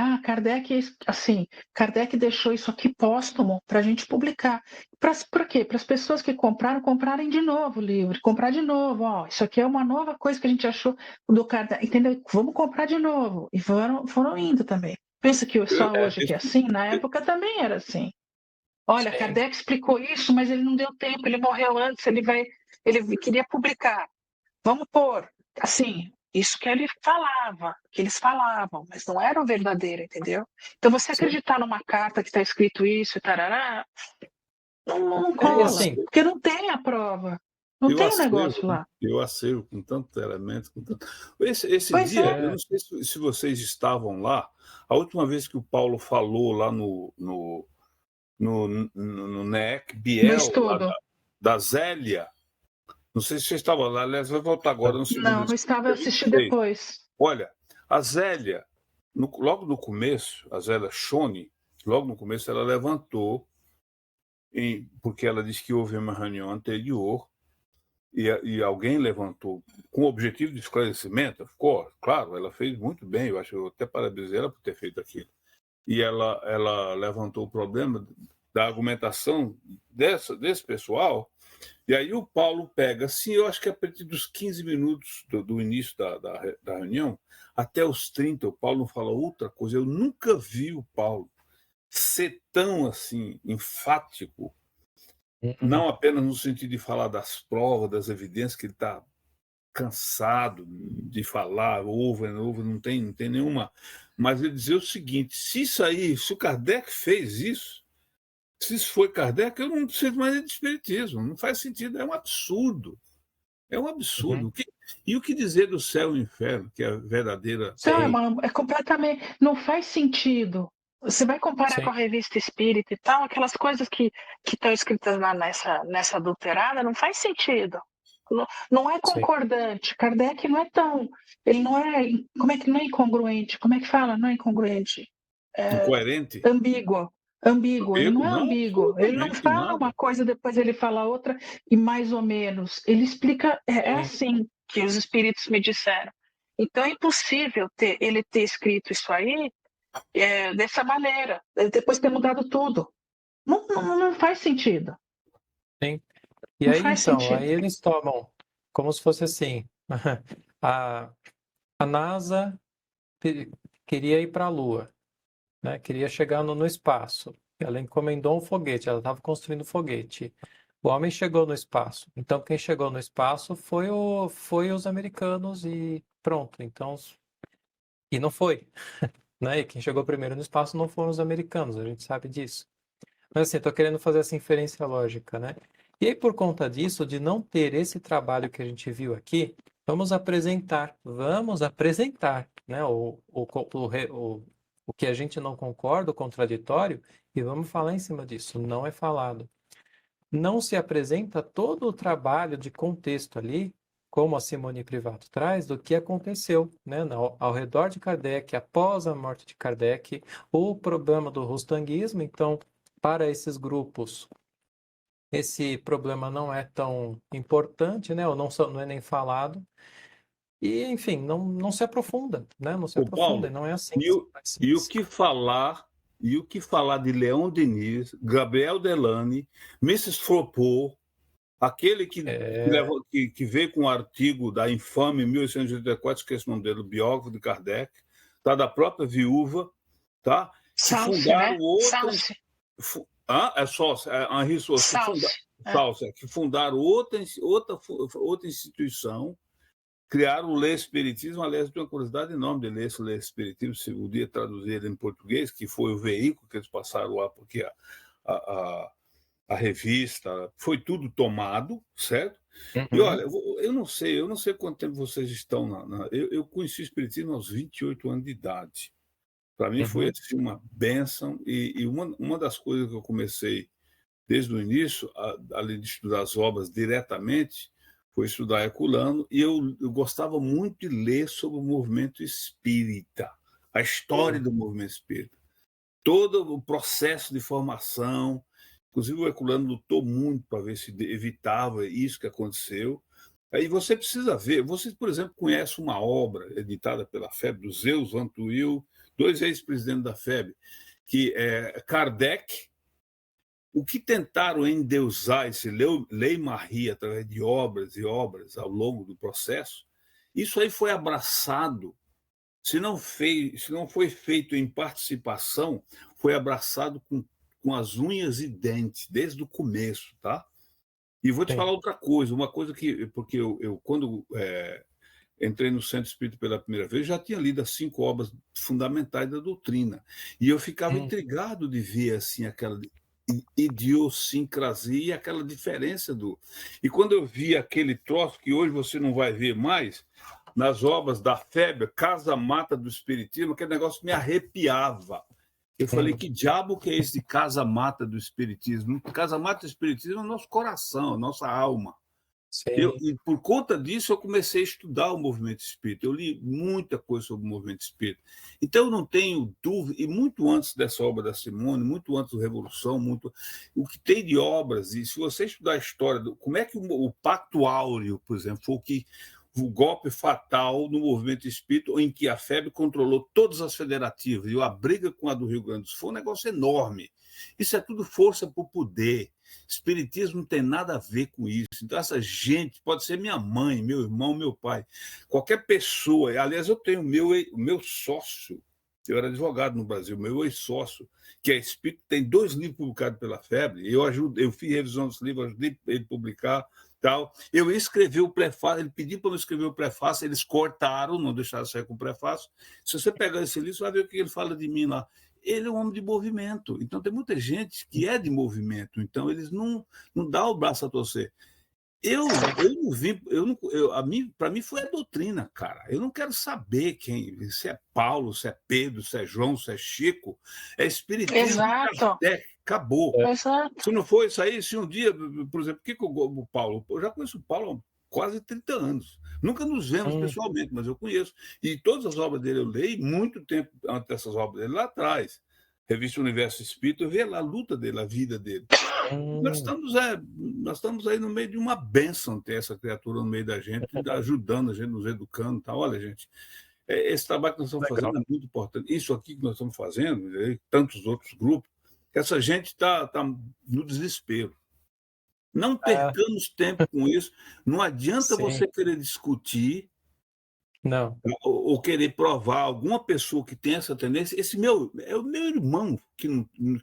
Kardec deixou isso aqui póstumo para a gente publicar. Para quê? Para as pessoas que compraram, comprarem de novo o livro, comprar de novo. Ó, isso aqui é uma nova coisa que a gente achou do Kardec, entendeu? Vamos comprar de novo. E foram indo também. Pensa que só hoje que é assim? Na época também era assim. Olha, sim, Kardec explicou isso, mas ele não deu tempo, ele morreu antes, ele queria publicar. Vamos pôr, assim, isso que eles falavam, mas não era o verdadeiro, entendeu? Então você sim. acreditar numa carta que está escrito isso e tarará, não E cola, assim, porque não tem a prova, não Eu tem o acervo, negócio lá. eu acervo com tanto elemento, com tanto... Esse Pois dia, é, eu é, não sei se vocês estavam lá, a última vez que o Paulo falou lá no NEC no Biel, lá estudo. da Zélia, não sei se vocês estavam lá, aliás, vai voltar agora no segundo Não estudo estava, que eu a gente assisti fez. depois. Olha, a Zélia, logo no começo, a Zélia Schone, logo no começo ela levantou, porque ela disse que houve uma reunião anterior, e alguém levantou com o objetivo de esclarecimento, ficou, claro, ela fez muito bem, eu acho, eu até parabenizei ela por ter feito aquilo. E ela levantou o problema da argumentação desse pessoal, e aí o Paulo pega, assim, eu acho que a partir dos 15 minutos do início da reunião, até os 30, o Paulo não fala outra coisa. Eu nunca vi o Paulo ser tão, assim, enfático, uhum, não apenas no sentido de falar das provas, das evidências, que ele está cansado de falar over and over, não tem nenhuma. Mas ele dizer o seguinte: se o Kardec fez isso, se isso foi Kardec, eu não preciso mais de espiritismo, não faz sentido, é um absurdo. É um uhum. absurdo. E o que dizer do céu e inferno, que é a verdadeira. Sim, É completamente. Não faz sentido. Você vai comparar sim, com a revista Espírita e tal, aquelas coisas que estão escritas lá nessa adulterada, não faz sentido. Não é sim. concordante. Kardec não é tão. Ele não é. Como é que não é incongruente? Como é que fala? Não é incongruente. É Incoerente? ambíguo. Ambíguo, ele não é Não, ambíguo, ele não absolutamente fala uma nada. coisa, depois ele fala outra, e mais ou menos. Ele explica, é Sim, assim que os espíritos me disseram. Então é impossível ele ter escrito isso aí dessa maneira, depois ter mudado tudo. Não faz sentido. sim. E Não aí, faz então, sentido. aí eles tomam como se fosse assim, a, a NASA queria ir para a Lua, né? Queria chegar no espaço. Ela encomendou um foguete, ela estava construindo um foguete. O homem chegou no espaço. Então, quem chegou no espaço foi os americanos e pronto. Então, e não foi, né? E quem chegou primeiro no espaço não foram os americanos, a gente sabe disso. Mas assim, estou querendo fazer essa inferência lógica, né? E aí, por conta disso, de não ter esse trabalho que a gente viu aqui, vamos apresentar, né? O que a gente não concorda, o contraditório, e vamos falar em cima disso. Não é falado. Não se apresenta todo o trabalho de contexto ali, como a Simone Privato traz, do que aconteceu, né, ao redor de Kardec, após a morte de Kardec, o problema do rostanguismo. Então, para esses grupos, esse problema não é tão importante, né, ou não é nem falado, e, enfim, não se aprofunda, né, não se Ô, aprofunda, e Paulo, não é assim e que se o, faz e o ciência. que falar e o que falar de Leon Denis, Gabriel Delany, Mrs. Foucault, aquele É, que veio com um artigo da infame 1884, esqueci o nome dele, o biógrafo de Kardec, tá, da própria viúva, tá? Que Salse, fundaram né? outra. Salse. É só, Henri Sauce, Salse. que fundaram outra instituição, criaram o Lê Espiritismo. Aliás, eu tenho uma curiosidade enorme de ler esse Lê Espiritismo, se um dia traduzir ele em português, que foi o veículo que eles passaram lá, porque a revista, foi tudo tomado, certo? E uhum, olha, eu não sei quanto tempo vocês estão eu conheci o Espiritismo aos 28 anos de idade. Para mim foi uhum, assim, uma bênção, e uma das coisas que eu comecei desde o início, além de estudar as obras diretamente, foi estudar Herculano, e eu gostava muito de ler sobre o movimento espírita, a história sim, do movimento espírita, todo o processo de formação. Inclusive, o Herculano lutou muito para ver se evitava isso que aconteceu. Aí você precisa ver, você, por exemplo, conhece uma obra editada pela FEB, do Zeus Van Tuyl, dois ex-presidentes da FEB, que é Kardec. O que tentaram endeusar esse Lei Marie através de obras e obras ao longo do processo, isso aí foi abraçado. Se não foi feito em participação, foi abraçado com as unhas e dentes, desde o começo, tá? E vou te sim, falar outra coisa, uma coisa que, porque eu quando entrei no Centro Espírita pela primeira vez, já tinha lido as 5 obras fundamentais da doutrina. E eu ficava hum, intrigado de ver assim aquela idiosincrasia e aquela diferença do. E quando eu vi aquele troço que hoje você não vai ver mais, nas obras da FEB, Casa Mata do Espiritismo, aquele negócio me arrepiava. Eu falei, sim, que diabo que é esse de Casa Mata do Espiritismo? Casa Mata do Espiritismo é o nosso coração, a nossa alma. sim, E por conta disso, eu comecei a estudar o movimento espírita. Eu li muita coisa sobre o movimento espírita. Então, eu não tenho dúvida, e muito antes dessa obra da Simone, muito antes do Revolução, o que tem de obras, e se você estudar a história, como é que o Pacto Áureo, por exemplo, foi o golpe fatal no movimento espírita, em que a FEB controlou todas as federativas, e a briga com a do Rio Grande do Sul foi um negócio enorme. Isso é tudo força para o poder. Espiritismo não tem nada a ver com isso. Então, essa gente pode ser minha mãe, meu irmão, meu pai, qualquer pessoa. Aliás, eu tenho o meu sócio, eu era advogado no Brasil, meu ex-sócio, que é espírito, tem 2 livros publicados pela FEB. Eu fiz revisão dos livros, ajudei ele a publicar. Tal. Eu escrevi o prefácio, ele pediu para eu escrever o prefácio, eles cortaram, não deixaram sair com o prefácio. Se você pegar esse livro, você vai ver o que ele fala de mim lá. Ele é um homem de movimento. Então, tem muita gente que é de movimento. Então, eles não dão o braço a torcer. Eu não vi, para mim foi a doutrina, cara. Eu não quero saber se é Paulo, se é Pedro, se é João, se é Chico. É Espiritismo e Exato. Kardec. Acabou. Exato. Se não for isso aí, se um dia, por exemplo, o Paulo, eu já conheço o Paulo há quase 30 anos. Nunca nos vemos hum, pessoalmente, mas eu conheço. E todas as obras dele eu leio muito tempo antes dessas obras dele lá atrás. Revista Universo Espírita, vê lá a luta dele, a vida dele. Nós estamos aí no meio de uma bênção ter essa criatura no meio da gente, ajudando a gente, nos educando e tal. Olha, gente, esse trabalho que nós estamos fazendo é muito importante. Isso aqui que nós estamos fazendo, e tantos outros grupos, essa gente está no desespero. Não percamos tempo com isso. Não adianta você querer discutir ou querer provar alguma pessoa que tem essa tendência. É o meu irmão, que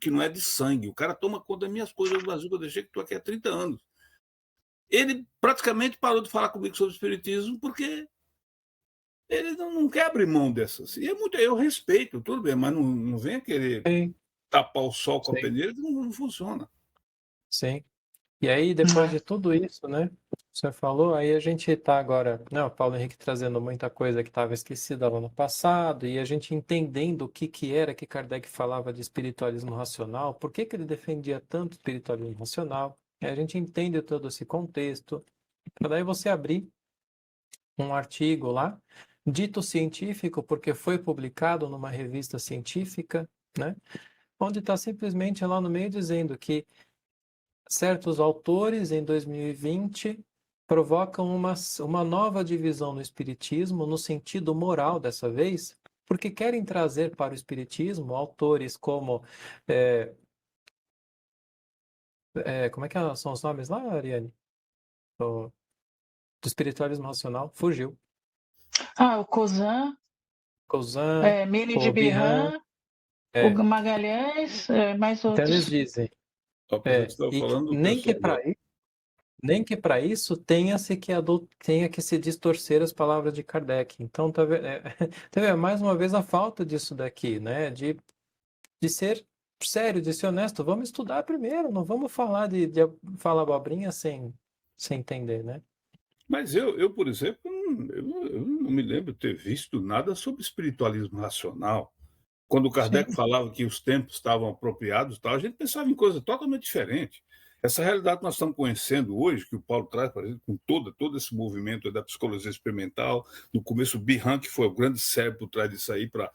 não é de sangue. O cara toma conta das minhas coisas no Brasil, que eu deixei que estou aqui há 30 anos. Ele praticamente parou de falar comigo sobre espiritismo porque ele não quer abrir mão dessas. E eu respeito, tudo bem, mas não venha querer tapar o sol com a peneira, que não funciona. Sim. E aí, depois de tudo isso, né, você falou, aí a gente está agora, né, o Paulo Henrique trazendo muita coisa que estava esquecida lá no passado, e a gente entendendo o que era que Kardec falava de espiritualismo racional, por que ele defendia tanto espiritualismo racional, e a gente entende todo esse contexto, para daí você abrir um artigo lá, dito científico, porque foi publicado numa revista científica, né, onde está simplesmente lá no meio dizendo que certos autores, em 2020, provocam uma nova divisão no espiritismo, no sentido moral dessa vez, porque querem trazer para o espiritismo autores como... como é que são os nomes lá, Ariane? Do espiritualismo racional. Fugiu. O Cozan. Cozan, Mili de o Birran, o Magalhães, mais então outros. eles dizem... Nem que para isso tenha que se distorcer as palavras de Kardec. Então, tá vendo, mais uma vez a falta disso daqui, né? De ser sério, de ser honesto. Vamos estudar primeiro, não vamos falar de falar abobrinha sem entender, né? Mas eu, por exemplo, eu não me lembro de ter visto nada sobre espiritualismo racional. Quando o Kardec falava que os tempos estavam apropriados, a gente pensava em coisa totalmente diferente. Essa realidade que nós estamos conhecendo hoje, que o Paulo traz, por exemplo, com todo esse movimento da psicologia experimental, no começo o Birran, que foi o grande cérebro por trás disso aí, para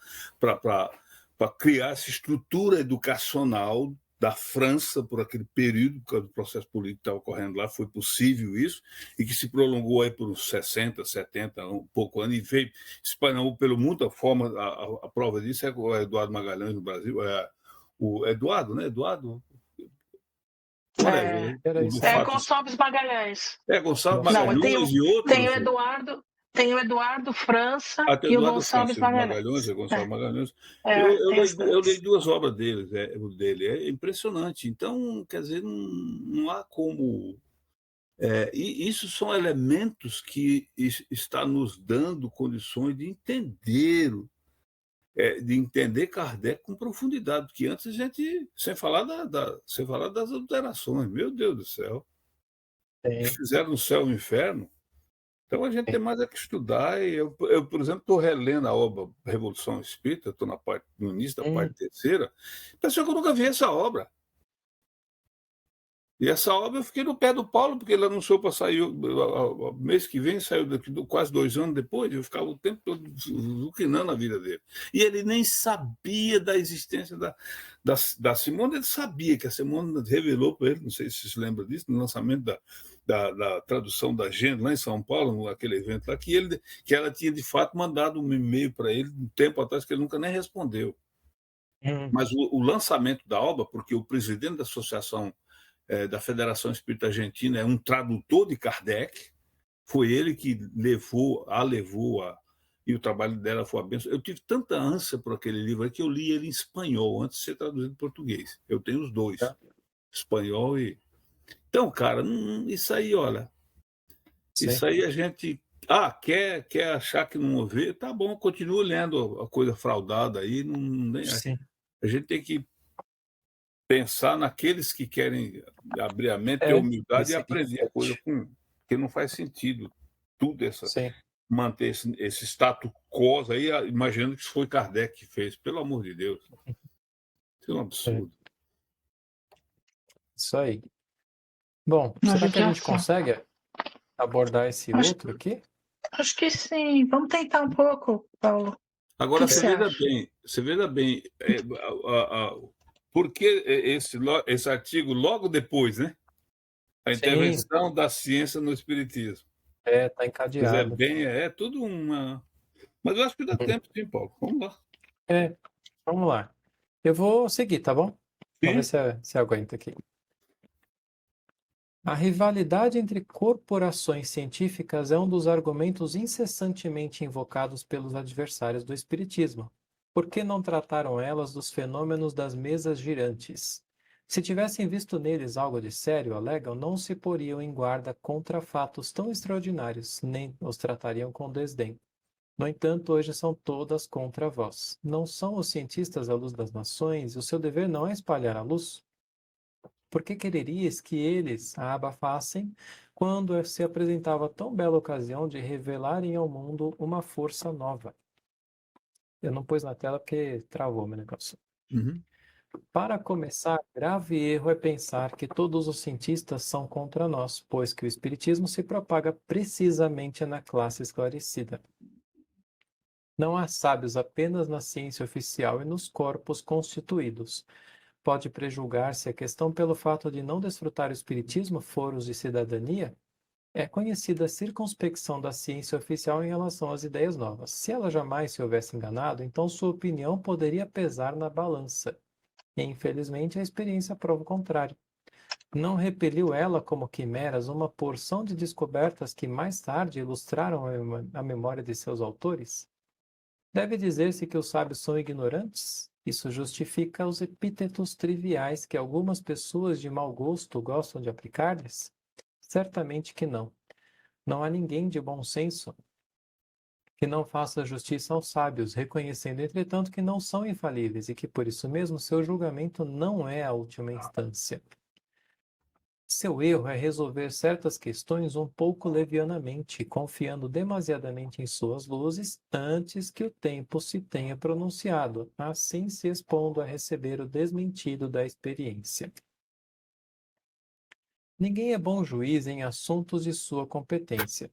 criar essa estrutura educacional da França por aquele período, por causa do processo político que estava ocorrendo lá, foi possível isso, e que se prolongou aí por uns 60, 70, um pouco anos, e veio, espalhou pelo mundo. A prova disso é o Eduardo Magalhães no Brasil, o Eduardo, né? Eduardo... Gonçalves Magalhães. Gonçalves Magalhães e outros. Tem o Eduardo França Até e o Eduardo Gonçalves Magalhães. Gonçalves Magalhães. Eu li 2 obras dele. É impressionante. Então, quer dizer, não há como... E isso são elementos que está nos dando condições de entender Kardec com profundidade, porque antes a gente, sem falar das alterações, meu Deus do céu, que fizeram no céu e no inferno. Então a gente tem mais que estudar. E eu, por exemplo, estou relendo a obra Revolução Espírita, estou no início da parte terceira, pessoal que eu nunca vi essa obra. E essa obra eu fiquei no pé do Paulo, porque ele anunciou para sair mês que vem, saiu quase 2 anos depois, eu ficava o tempo todo zucrinando a vida dele. E ele nem sabia da existência da Simone, ele sabia que a Simone revelou para ele, não sei se se lembra disso, no lançamento da tradução da agenda lá em São Paulo, aquele evento lá, que ela tinha de fato mandado um e-mail para ele um tempo atrás, que ele nunca nem respondeu. Mas o lançamento da obra, porque o presidente da Associação da Federação Espírita Argentina é um tradutor de Kardec, foi ele que levou e o trabalho dela foi a benção. Eu tive tanta ânsia por aquele livro que eu li ele em espanhol antes de ser traduzido em português. Eu tenho os 2, espanhol e... Então, cara, isso aí, olha, isso aí a gente quer achar que não vê, tá bom, continua lendo a coisa fraudada aí, a gente tem que pensar naqueles que querem abrir a mente, ter humildade e aprender a coisa porque não faz sentido tudo manter esse status quo aí, imaginando que isso foi Kardec que fez, pelo amor de Deus. Isso é um absurdo. Isso aí. Bom, será que a gente consegue abordar esse outro aqui? Acho que sim. Vamos tentar um pouco, Paulo. Agora, que você acha? você veja bem, por que esse artigo logo depois, né? A Sim, intervenção da ciência no espiritismo. tá Quer dizer, encadeado. é tudo uma. Mas eu acho que dá Uhum. tempo, sim, Paulo. Vamos lá. É, vamos lá. Eu vou seguir, tá bom? Vamos ver Sim. se aguenta aqui. A rivalidade entre corporações científicas é um dos argumentos incessantemente invocados pelos adversários do espiritismo. Por que não trataram elas dos fenômenos das mesas girantes? Se tivessem visto neles algo de sério, alegam, não se poriam em guarda contra fatos tão extraordinários, nem os tratariam com desdém. No entanto, hoje são todas contra vós. Não são os cientistas a luz das nações, e o seu dever não é espalhar a luz? Por que quererias que eles a abafassem quando se apresentava tão bela ocasião de revelarem ao mundo uma força nova? Eu não pus na tela porque travou meu negócio. Uhum. Para começar, grave erro é pensar que todos os cientistas são contra nós, pois que o espiritismo se propaga precisamente na classe esclarecida. Não há sábios apenas na ciência oficial e nos corpos constituídos. Pode prejulgar-se a questão pelo fato de não desfrutar o espiritismo foros de cidadania? É conhecida a circunspecção da ciência oficial em relação às ideias novas. Se ela jamais se houvesse enganado, então sua opinião poderia pesar na balança. E, infelizmente, a experiência prova o contrário. Não repeliu ela como quimeras uma porção de descobertas que mais tarde ilustraram a memória de seus autores? Deve dizer-se que os sábios são ignorantes? Isso justifica os epítetos triviais que algumas pessoas de mau gosto gostam de aplicar-lhes? Certamente que não. Não há ninguém de bom senso que não faça justiça aos sábios, reconhecendo, entretanto, que não são infalíveis e que, por isso mesmo, seu julgamento não é a última instância. Seu erro é resolver certas questões um pouco levianamente, confiando demasiadamente em suas luzes antes que o tempo se tenha pronunciado, assim se expondo a receber o desmentido da experiência. Ninguém é bom juiz em assuntos de sua competência.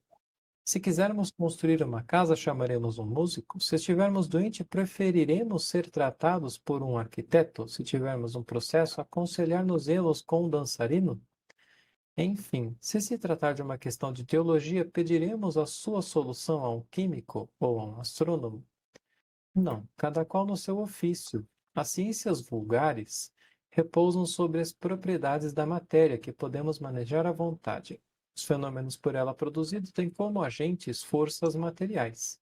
Se quisermos construir uma casa, chamaremos um músico. Se estivermos doentes, preferiremos ser tratados por um arquiteto. Se tivermos um processo, aconselhar-nos-elos com um dançarino. Enfim, se tratar de uma questão de teologia, pediremos a sua solução a um químico ou a um astrônomo? Não, cada qual no seu ofício. As ciências vulgares repousam sobre as propriedades da matéria que podemos manejar à vontade. Os fenômenos por ela produzidos têm como agentes forças materiais.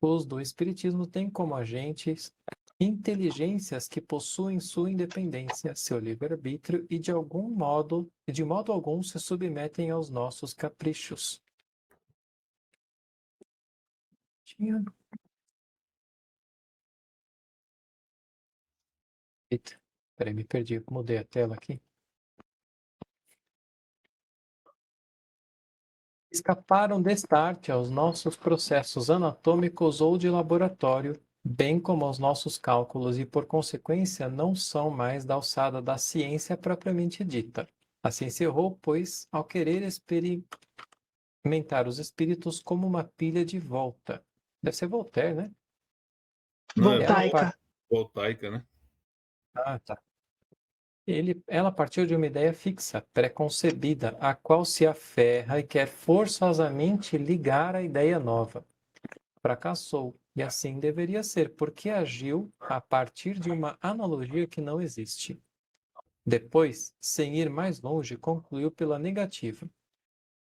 Os do Espiritismo têm como agentes inteligências que possuem sua independência, seu livre-arbítrio e de modo algum se submetem aos nossos caprichos. Eita, peraí, me perdi, mudei a tela aqui. Escaparam desta arte aos nossos processos anatômicos ou de laboratório, bem como aos nossos cálculos, e por consequência não são mais da alçada da ciência propriamente dita. A ciência errou, pois, ao querer experimentar os espíritos como uma pilha de volta. Deve ser Voltaire, né? Não é Voltaica. voltaica, né? Ah, tá. Ela partiu de uma ideia fixa, pré-concebida, a qual se aferra e quer forçosamente ligar à ideia nova. Fracassou, e assim deveria ser, porque agiu a partir de uma analogia que não existe. Depois, sem ir mais longe, concluiu pela negativa.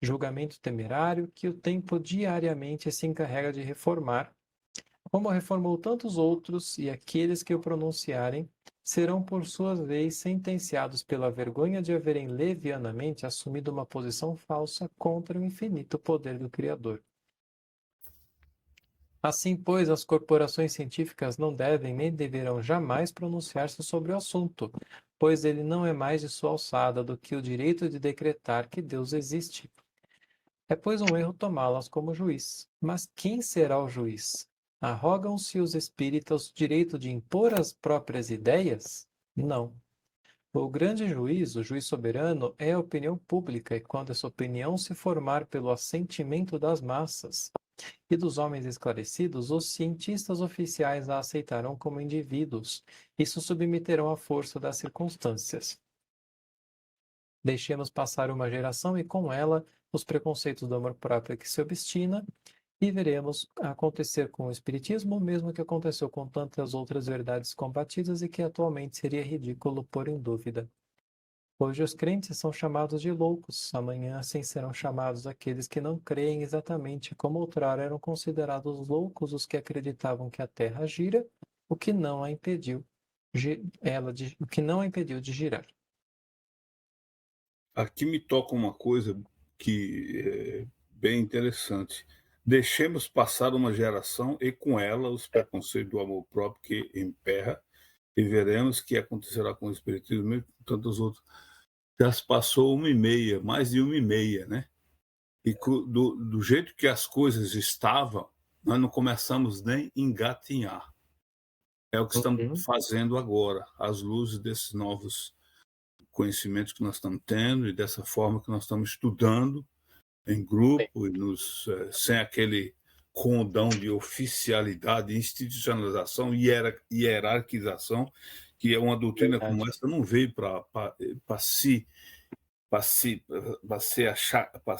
Julgamento temerário que o tempo diariamente se encarrega de reformar, como reformou tantos outros, e aqueles que o pronunciarem serão, por sua vez, sentenciados pela vergonha de haverem levianamente assumido uma posição falsa contra o infinito poder do Criador. Assim, pois, as corporações científicas não devem nem deverão jamais pronunciar-se sobre o assunto, pois ele não é mais de sua alçada do que o direito de decretar que Deus existe. É, pois, um erro tomá-las como juiz. Mas quem será o juiz? Arrogam-se os espíritas o direito de impor as próprias ideias? Não. O grande juiz, o juiz soberano, é a opinião pública, e quando essa opinião se formar pelo assentimento das massas, e dos homens esclarecidos, os cientistas oficiais a aceitarão como indivíduos e se submeterão à força das circunstâncias. Deixemos passar uma geração e, com ela, os preconceitos do amor próprio que se obstina, e veremos acontecer com o Espiritismo o mesmo que aconteceu com tantas outras verdades combatidas e que atualmente seria ridículo pôr em dúvida. Hoje os crentes são chamados de loucos, amanhã assim serão chamados aqueles que não creem exatamente como outrora eram considerados loucos os que acreditavam que a Terra gira, o que não a impediu de girar. Aqui me toca uma coisa que é bem interessante. Deixemos passar uma geração e com ela os preconceitos do amor próprio que emperra e veremos o que acontecerá com o Espiritismo e com tantos outros. Já se passou 1h30, mais de 1h30, né? E do jeito que as coisas estavam, nós não começamos nem a engatinhar. É o que estamos fazendo agora, às luzes desses novos conhecimentos que nós estamos tendo e dessa forma que nós estamos estudando em grupo e sem aquele condão de oficialidade, institucionalização e hierarquização, que é uma doutrina como essa não veio para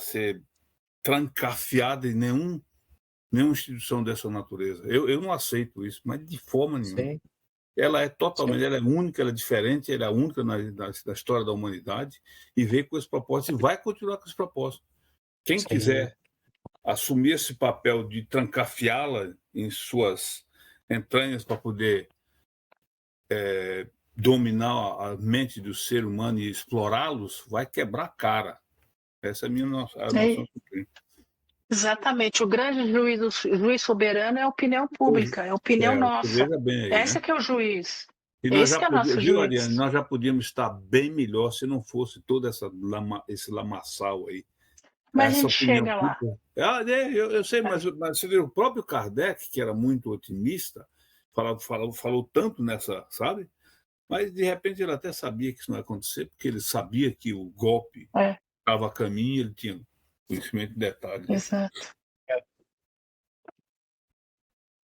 ser trancafiada em nenhuma instituição dessa natureza. Eu não aceito isso, mas de forma nenhuma. Sim. Ela é totalmente, ela é única, ela é diferente, ela é única da história da humanidade e veio com esse propósito e vai continuar com esse propósito. Quem quiser assumir esse papel de trancafiá-la em suas entranhas para poder dominar a mente do ser humano e explorá-los, vai quebrar a cara. Essa é a minha noção. Exatamente. O grande juiz soberano é a opinião pública, é a opinião nossa. Veja bem aí, Esse né? que é o juiz. E nós Esse que é o nosso viu, juiz. Ariane, nós já podíamos estar bem melhor se não fosse todo esse lamaçal aí. Mas Essa a gente chega lá. Eu sei, mas você viu, o próprio Kardec, que era muito otimista, falou tanto nessa, sabe? Mas, de repente, ele até sabia que isso não ia acontecer, porque ele sabia que o golpe estava a caminho e ele tinha conhecimento de detalhes. Exato.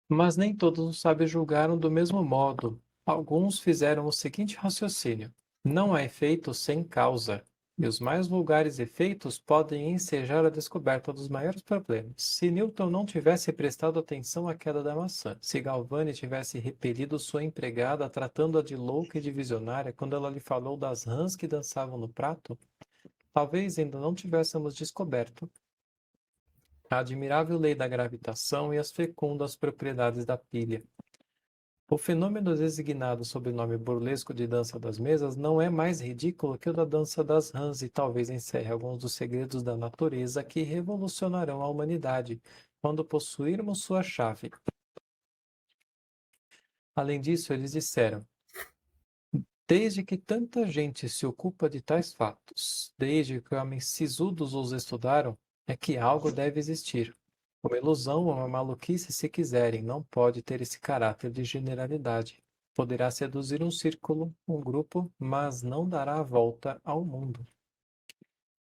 Mas nem todos os sábios julgaram do mesmo modo. Alguns fizeram o seguinte raciocínio: não há efeito sem causa, e os mais vulgares efeitos podem ensejar a descoberta dos maiores problemas. Se Newton não tivesse prestado atenção à queda da maçã, se Galvani tivesse repelido sua empregada tratando-a de louca e de visionária quando ela lhe falou das rãs que dançavam no prato, talvez ainda não tivéssemos descoberto a admirável lei da gravitação e as fecundas propriedades da pilha. O fenômeno designado sob o nome burlesco de dança das mesas não é mais ridículo que o da dança das rãs e talvez encerre alguns dos segredos da natureza que revolucionarão a humanidade quando possuirmos sua chave. Além disso, eles disseram: desde que tanta gente se ocupa de tais fatos, desde que homens sisudos os estudaram, é que algo deve existir. Uma ilusão ou uma maluquice, se quiserem, não pode ter esse caráter de generalidade. Poderá seduzir um círculo, um grupo, mas não dará a volta ao mundo.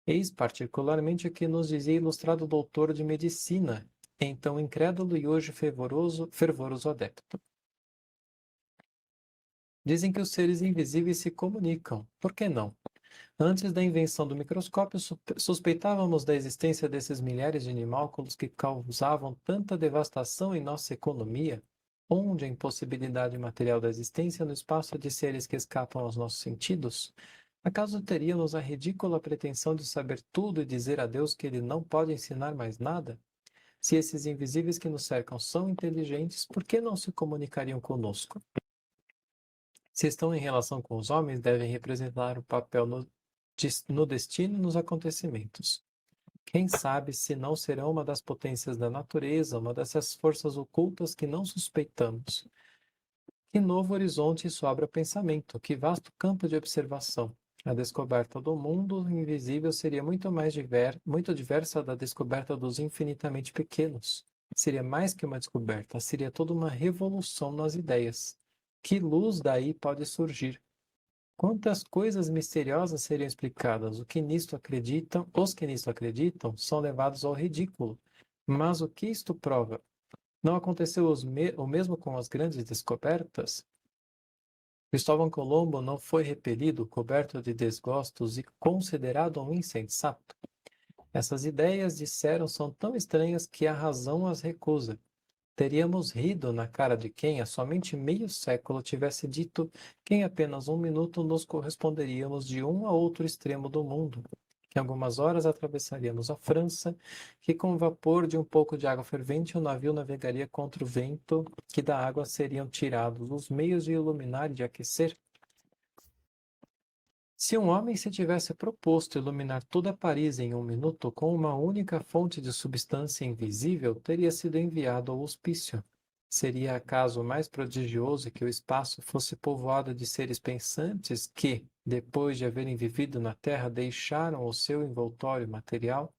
Eis particularmente o que nos dizia ilustrado doutor de medicina, então incrédulo e hoje fervoroso adepto. Dizem que os seres invisíveis se comunicam. Por que não? Antes da invenção do microscópio, suspeitávamos da existência desses milhares de animálculos que causavam tanta devastação em nossa economia, onde a impossibilidade material da existência no espaço de seres que escapam aos nossos sentidos. Acaso teríamos a ridícula pretensão de saber tudo e dizer a Deus que Ele não pode ensinar mais nada? Se esses invisíveis que nos cercam são inteligentes, por que não se comunicariam conosco? Se estão em relação com os homens, devem representar o papel no destino e nos acontecimentos. Quem sabe se não serão uma das potências da natureza, uma dessas forças ocultas que não suspeitamos. Que novo horizonte isso abre ao pensamento, que vasto campo de observação. A descoberta do mundo invisível seria muito diversa da descoberta dos infinitamente pequenos. Seria mais que uma descoberta, seria toda uma revolução nas ideias. Que luz daí pode surgir? Quantas coisas misteriosas seriam explicadas? Os que nisto acreditam são levados ao ridículo. Mas o que isto prova? Não aconteceu o mesmo com as grandes descobertas? Cristóvão Colombo não foi repelido, coberto de desgostos e considerado um insensato? Essas ideias, disseram, são tão estranhas que a razão as recusa. Teríamos rido na cara de quem, há somente meio século, tivesse dito que em apenas um minuto nos corresponderíamos de um a outro extremo do mundo, que em algumas horas atravessaríamos a França, que com o vapor de um pouco de água fervente o navio navegaria contra o vento, que da água seriam tirados os meios de iluminar e de aquecer. Se um homem se tivesse proposto iluminar toda Paris em um minuto com uma única fonte de substância invisível, teria sido enviado ao hospício. Seria acaso mais prodigioso que o espaço fosse povoado de seres pensantes que, depois de haverem vivido na Terra, deixaram o seu envoltório material?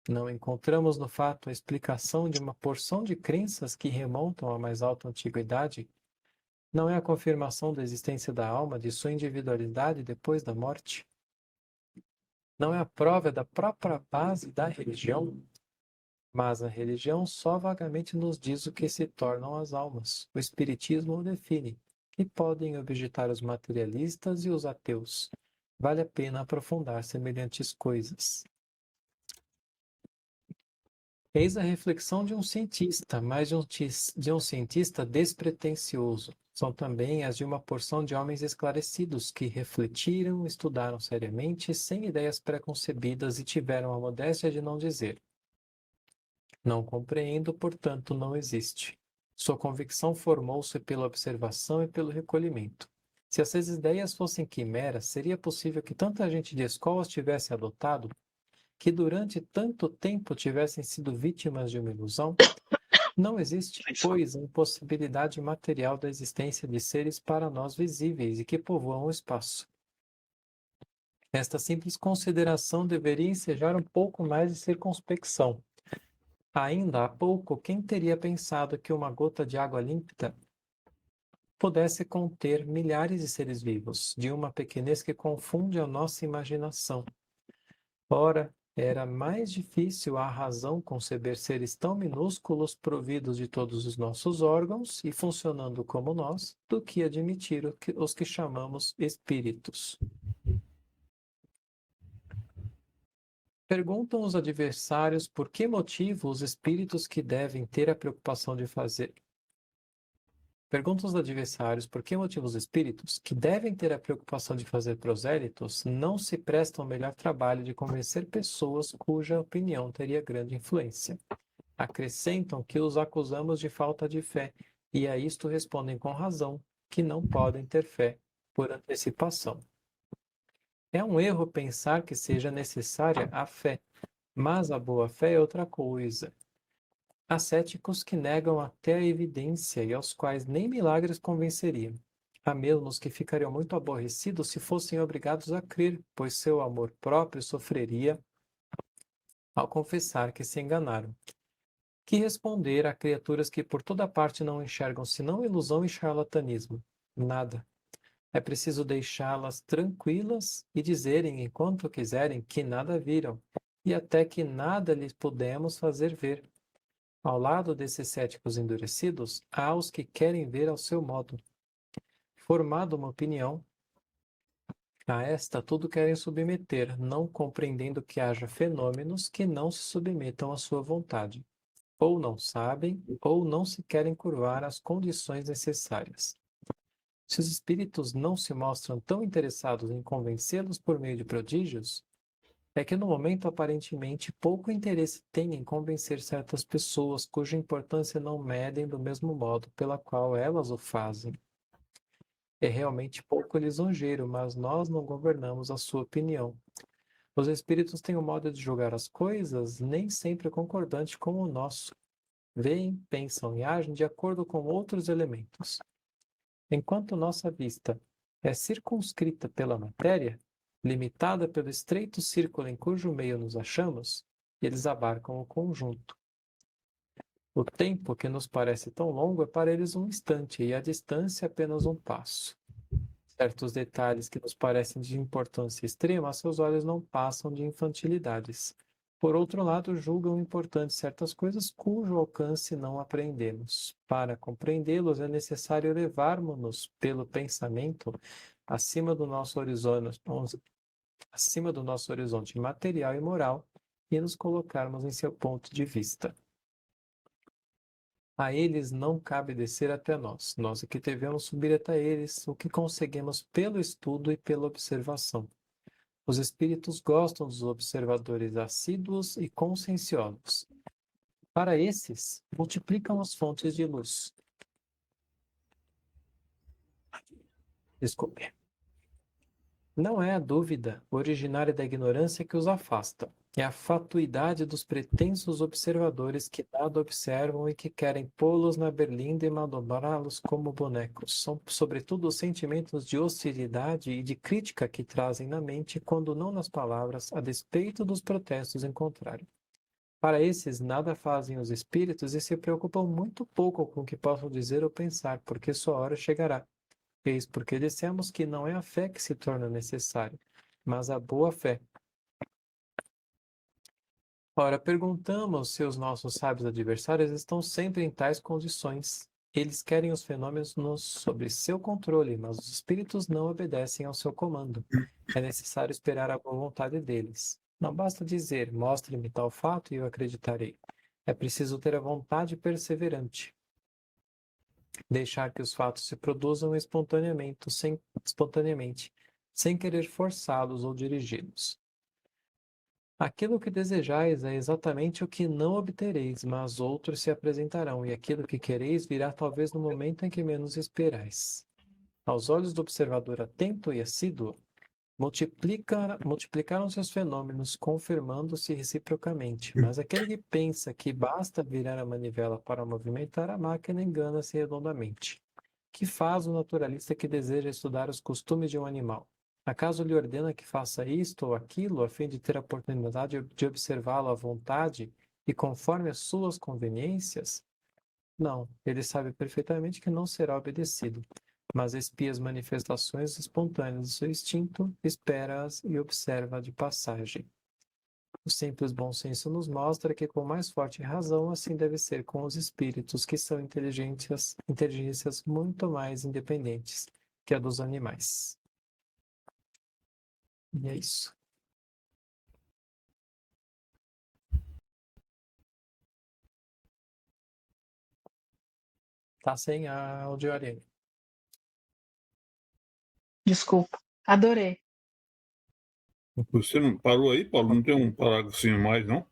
Não encontramos no fato a explicação de uma porção de crenças que remontam à mais alta antiguidade? Não é a confirmação da existência da alma, de sua individualidade depois da morte? Não é a prova da própria base da religião? Mas a religião só vagamente nos diz o que se tornam as almas. O Espiritismo o define, e podem objetar os materialistas e os ateus. Vale a pena aprofundar semelhantes coisas. Eis a reflexão de um cientista, mas de um cientista despretensioso. São também as de uma porção de homens esclarecidos que refletiram, estudaram seriamente, sem ideias preconcebidas e tiveram a modéstia de não dizer: não compreendo, portanto não existe. Sua convicção formou-se pela observação e pelo recolhimento. Se essas ideias fossem quimeras, seria possível que tanta gente de escola as tivesse adotado, que durante tanto tempo tivessem sido vítimas de uma ilusão? Não existe, pois, a impossibilidade material da existência de seres para nós visíveis e que povoam o espaço. Esta simples consideração deveria ensejar um pouco mais de circunspecção. Ainda há pouco, quem teria pensado que uma gota de água límpida pudesse conter milhares de seres vivos, de uma pequenez que confunde a nossa imaginação? Ora, era mais difícil à razão conceber seres tão minúsculos providos de todos os nossos órgãos e funcionando como nós, do que admitir os que chamamos espíritos. Perguntam os adversários por que motivo os espíritos que devem ter a preocupação de fazer. Perguntam os adversários por que motivo os espíritos, que devem ter a preocupação de fazer prosélitos, não se prestam o melhor trabalho de convencer pessoas cuja opinião teria grande influência. Acrescentam que os acusamos de falta de fé, e a isto respondem com razão que não podem ter fé por antecipação. É um erro pensar que seja necessária a fé, mas a boa-fé é outra coisa. Há céticos que negam até a evidência e aos quais nem milagres convenceriam. Há mesmos que ficariam muito aborrecidos se fossem obrigados a crer, pois seu amor próprio sofreria ao confessar que se enganaram. Que responder a criaturas que por toda parte não enxergam senão ilusão e charlatanismo? Nada. É preciso deixá-las tranquilas e dizerem, enquanto quiserem, que nada viram, e até que nada lhes pudemos fazer ver. Ao lado desses céticos endurecidos, há os que querem ver ao seu modo. Formada uma opinião, a esta tudo querem submeter, não compreendendo que haja fenômenos que não se submetam à sua vontade. Ou não sabem, ou não se querem curvar às condições necessárias. Se os espíritos não se mostram tão interessados em convencê-los por meio de prodígios, é que no momento aparentemente pouco interesse têm em convencer certas pessoas cuja importância não medem do mesmo modo pela qual elas o fazem. É realmente pouco lisonjeiro, mas nós não governamos a sua opinião. Os espíritos têm um modo de julgar as coisas nem sempre concordante com o nosso. Veem, pensam e agem de acordo com outros elementos. Enquanto nossa vista é circunscrita pela matéria, limitada pelo estreito círculo em cujo meio nos achamos, eles abarcam o conjunto. O tempo que nos parece tão longo é para eles um instante, e a distância apenas um passo. Certos detalhes que nos parecem de importância extrema, a seus olhos não passam de infantilidades. Por outro lado, julgam importantes certas coisas cujo alcance não apreendemos. Para compreendê-los, é necessário elevarmos-nos pelo pensamento acima do nosso horizonte material e moral e nos colocarmos em seu ponto de vista. A eles não cabe descer até nós. Nós é que devemos subir até eles, o que conseguimos pelo estudo e pela observação. Os espíritos gostam dos observadores assíduos e conscienciosos. Para esses, multiplicam as fontes de luz. Desculpe. Não é a dúvida originária da ignorância que os afasta. É a fatuidade dos pretensos observadores que nada observam e que querem pô-los na berlinda e manobrá-los como bonecos. São, sobretudo, os sentimentos de hostilidade e de crítica que trazem na mente, quando não nas palavras, a despeito dos protestos em contrário. Para esses, nada fazem os espíritos e se preocupam muito pouco com o que possam dizer ou pensar, porque sua hora chegará. Eis porque dissemos que não é a fé que se torna necessária, mas a boa fé. Ora, perguntamos se os nossos sábios adversários estão sempre em tais condições. Eles querem os fenômenos sob seu controle, mas os espíritos não obedecem ao seu comando. É necessário esperar a boa vontade deles. Não basta dizer, mostre-me tal fato e eu acreditarei. É preciso ter a vontade perseverante. Deixar que os fatos se produzam espontaneamente, sem querer forçá-los ou dirigi-los. Aquilo que desejais é exatamente o que não obtereis, mas outros se apresentarão, e aquilo que quereis virá talvez no momento em que menos esperais. Aos olhos do observador atento e assíduo, multiplicaram-se os fenômenos, confirmando-se reciprocamente, mas aquele que pensa que basta virar a manivela para movimentar a máquina engana-se redondamente. Que faz o naturalista que deseja estudar os costumes de um animal? Acaso lhe ordena que faça isto ou aquilo, a fim de ter a oportunidade de observá-lo à vontade e conforme as suas conveniências? Não, ele sabe perfeitamente que não será obedecido, mas espia as manifestações espontâneas do seu instinto, espera-as e observa de passagem. O simples bom senso nos mostra que, com mais forte razão, assim deve ser com os espíritos, que são inteligências muito mais independentes que a dos animais. E é isso. Tá sem áudio, Ariane. Desculpa. Adorei. Você não parou aí, Paulo? Não tem um parágrafozinho mais, não?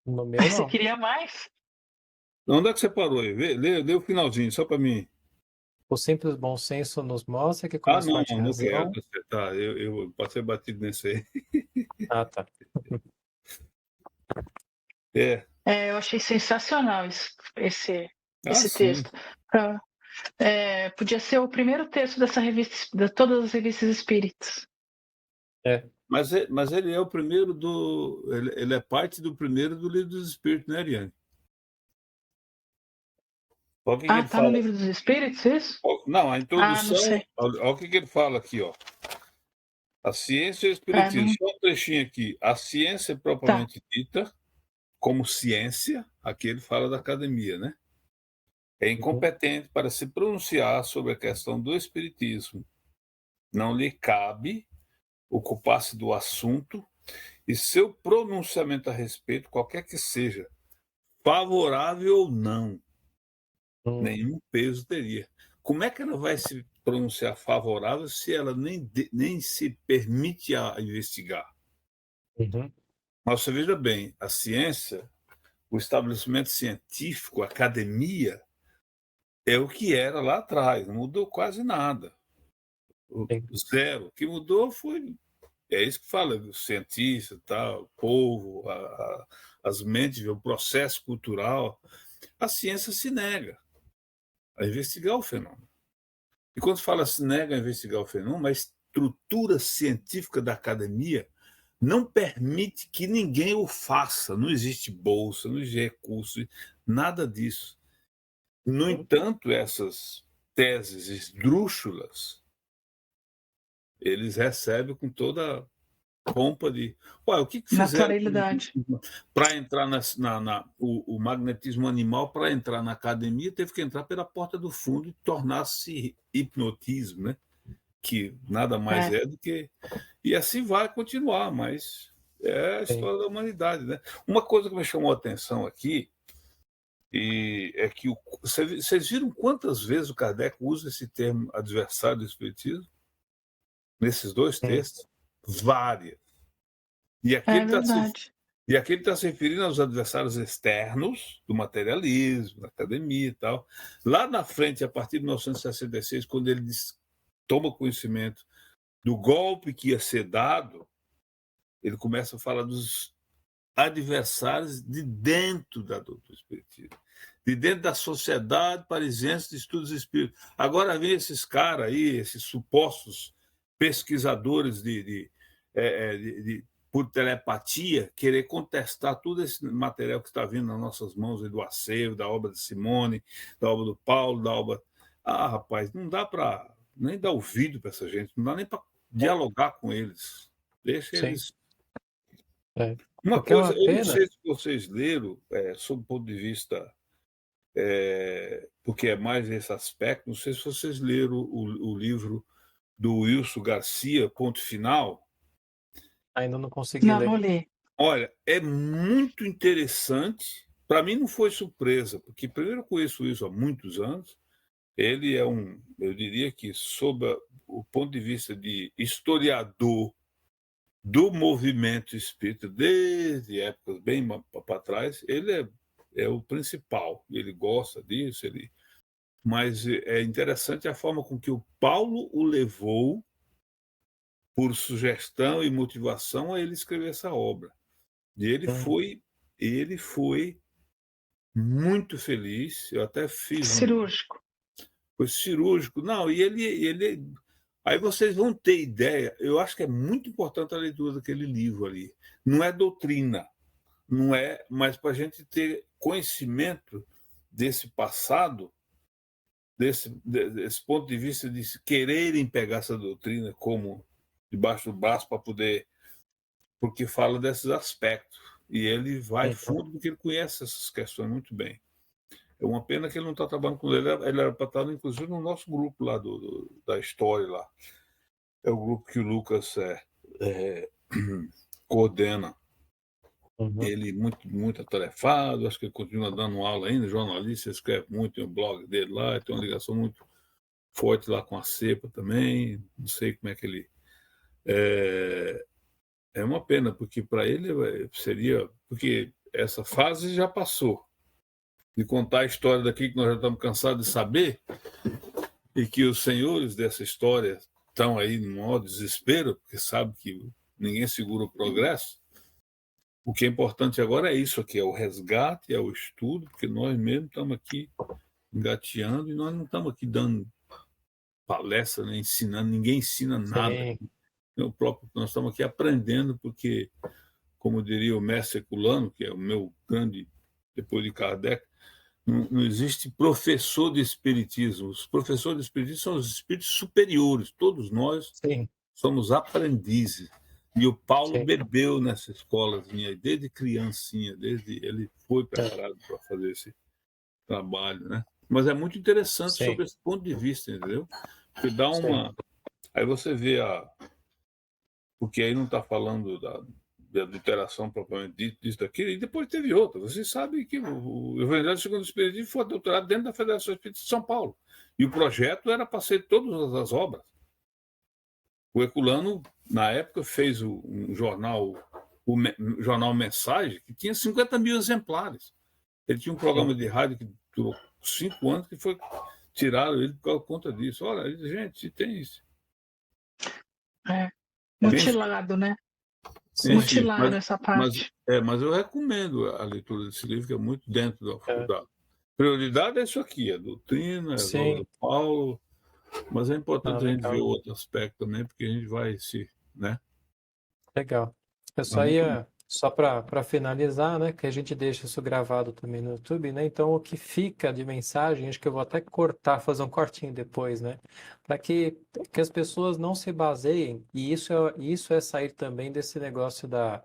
No meu, Você não. queria mais? Onde é que você parou aí? Lê o finalzinho, só para mim. O simples bom senso nos mostra que, com Ah, mais forte não quero razão... acertar. Eu passei batido nesse aí. Ah, tá. É. Eu achei sensacional esse Sim. texto. Podia ser o primeiro texto dessa revista, de todas as revistas espíritas. Mas ele é o primeiro ele é parte do primeiro do Livro dos Espíritos, né, Ariane? Olha o que ele Tá fala. no Livro dos Espíritos, isso? Não, a introdução. Não sei. Olha o que ele fala aqui, ó. A ciência e o espiritismo. Só um trechinho aqui. A ciência propriamente dita, como ciência, aqui ele fala da academia, né? É incompetente para se pronunciar sobre a questão do espiritismo. Não lhe cabe ocupar-se do assunto e seu pronunciamento a respeito, qualquer que seja, favorável ou não, nenhum peso teria. Como é que ela vai se pronunciar favorável se ela nem se permite a investigar? Mas você veja bem, a ciência, o estabelecimento científico, a academia, é o que era lá atrás, não mudou quase nada. Zero. O que mudou foi. É isso que fala, o cientista, tal, o povo, as mentes, o processo cultural. A ciência se nega a investigar o fenômeno. E quando fala se nega a investigar o fenômeno, a estrutura científica da academia não permite que ninguém o faça. Não existe bolsa, não existe recurso, nada disso. No entanto, essas teses esdrúxulas, eles recebem com toda pompa de... Olha, o que fizeram Naturalidade. para entrar o magnetismo animal, para entrar na academia, teve que entrar pela porta do fundo e tornar-se hipnotismo, né? Que nada mais é do que... E assim vai continuar, mas é a história da humanidade, né? Uma coisa que me chamou a atenção aqui é que vocês viram quantas vezes o Kardec usa esse termo adversário do espiritismo? Nesses dois textos? Várias. E aqui ele está se referindo aos adversários externos do materialismo, da academia e tal. Lá na frente, a partir de 1966, quando ele toma conhecimento do golpe que ia ser dado, ele começa a falar dos adversários de dentro da doutrina espiritismo, de dentro da Sociedade Parisiense de Estudos Espíritas. Agora vem esses caras aí, esses supostos pesquisadores por telepatia, querer contestar todo esse material que está vindo nas nossas mãos, do acervo, da obra de Simone, da obra do Paulo, da obra... rapaz, não dá para nem dar ouvido para essa gente, não dá nem para dialogar com eles. Deixa eles... Uma coisa, eu não sei se vocês leram, sob o ponto de vista, porque é mais esse aspecto, não sei se vocês leram o livro do Wilson Garcia, Ponto Final. Ainda não consegui ler. Não li. Olha, é muito interessante. Para mim não foi surpresa, porque primeiro eu conheço o Wilson há muitos anos. Ele é eu diria que, sob o ponto de vista de historiador do movimento espírita, desde épocas bem para trás, ele é o principal. Ele gosta disso, mas é interessante a forma com que o Paulo o levou, por sugestão e motivação, a ele escrever essa obra. E ele foi muito feliz. Eu até fiz cirúrgico. Foi cirúrgico. Não, e ele... Aí vocês vão ter ideia. Eu acho que é muito importante a leitura daquele livro ali. Não é doutrina, não é, mas para a gente ter conhecimento desse passado, desse ponto de vista de quererem pegar essa doutrina como debaixo do braço para poder... Porque fala desses aspectos. E ele vai fundo porque ele conhece essas questões muito bem. É uma pena que ele não está trabalhando com ele. Ele era para estar, inclusive, no nosso grupo lá da história lá. É o grupo que o Lucas coordena. Ele muito atarefado, acho que ele continua dando aula ainda, jornalista, escreve muito, tem um blog dele lá, tem uma ligação muito forte lá com a CEPA também, não sei como é que ele... É uma pena, porque para ele seria... Porque essa fase já passou, de contar a história daqui que nós já estamos cansados de saber, e que os senhores dessa história estão aí no maior desespero, porque sabem que ninguém segura o progresso. O que é importante agora é isso aqui, é o resgate, é o estudo, porque nós mesmos estamos aqui engateando e nós não estamos aqui dando palestra, nem ensinando, ninguém ensina nada. Nós estamos aqui aprendendo, porque, como diria o mestre Herculano, que é o meu grande, depois de Kardec, não existe professor de espiritismo. Os professores de espiritismo são os espíritos superiores. Todos nós somos aprendizes. E o Paulo bebeu nessa escolazinha desde criancinha, ele foi preparado para fazer esse trabalho, né? Mas é muito interessante sobre esse ponto de vista, entendeu? Porque dá uma... Aí você vê porque aí não está falando da literação propriamente dita, disso daqui, e depois teve outra. Vocês sabem que o Evangelho segundo o Espiritismo foi doutorado dentro da Federação Espírita de São Paulo. E o projeto era para ser todas as obras. O Herculano, na época, fez um jornal, o Jornal Mensagem, que tinha 50 mil exemplares. Ele tinha um programa de rádio que durou 5 anos, que foi tirado ele por conta disso. Olha, gente, tem isso. Mutilado, né? Mutilaram essa parte. Mas eu recomendo a leitura desse livro, que é muito dentro da faculdade. Prioridade é isso aqui, a doutrina, a obra do Paulo, mas é importante a gente ver outro aspecto também, porque a gente vai né? Legal. Eu só ia Só para finalizar, né, que a gente deixa isso gravado também no YouTube, né? Então, o que fica de mensagem, acho que eu vou até cortar, fazer um cortinho depois, né? Para que as pessoas não se baseiem, e isso é sair também desse negócio da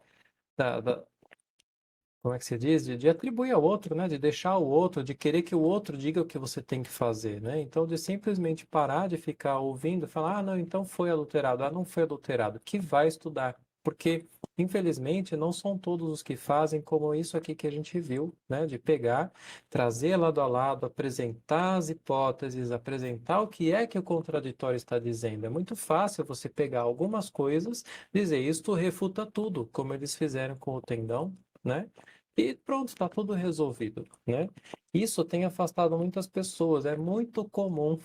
como é que se diz? De atribuir ao outro, né? De deixar o outro, de querer que o outro diga o que você tem que fazer, né? Então, de simplesmente parar de ficar ouvindo, falar, ah, não, então foi adulterado, ah, não foi adulterado, que vai estudar. Porque, infelizmente, não são todos os que fazem como isso aqui que a gente viu, né? De pegar, trazer lado a lado, apresentar as hipóteses, apresentar o que é que o contraditório está dizendo. É muito fácil você pegar algumas coisas, dizer isto refuta tudo, como eles fizeram com o tendão, né? E pronto, está tudo resolvido, né? Isso tem afastado muitas pessoas. É muito comum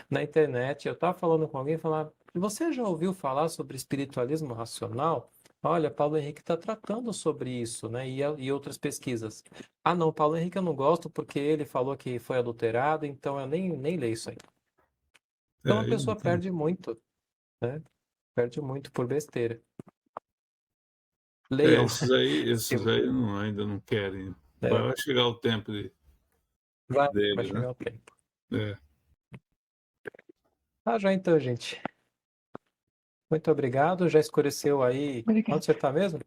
na internet. Eu estava falando com alguém, falar, você já ouviu falar sobre espiritualismo racional? Olha, Paulo Henrique está tratando sobre isso, né? E outras pesquisas. Ah, não, Paulo Henrique eu não gosto porque ele falou que foi adulterado, então eu nem leio isso aí. Então a Eu pessoa entendo. perde muito, né? Perde muito por besteira. Leiam. Esses aí ainda não querem. É, Vai chegar o tempo vai deles, né? chegar o tempo. É. Ah, já então, gente. Muito obrigado. Já escureceu aí. Onde Obrigada. você está mesmo?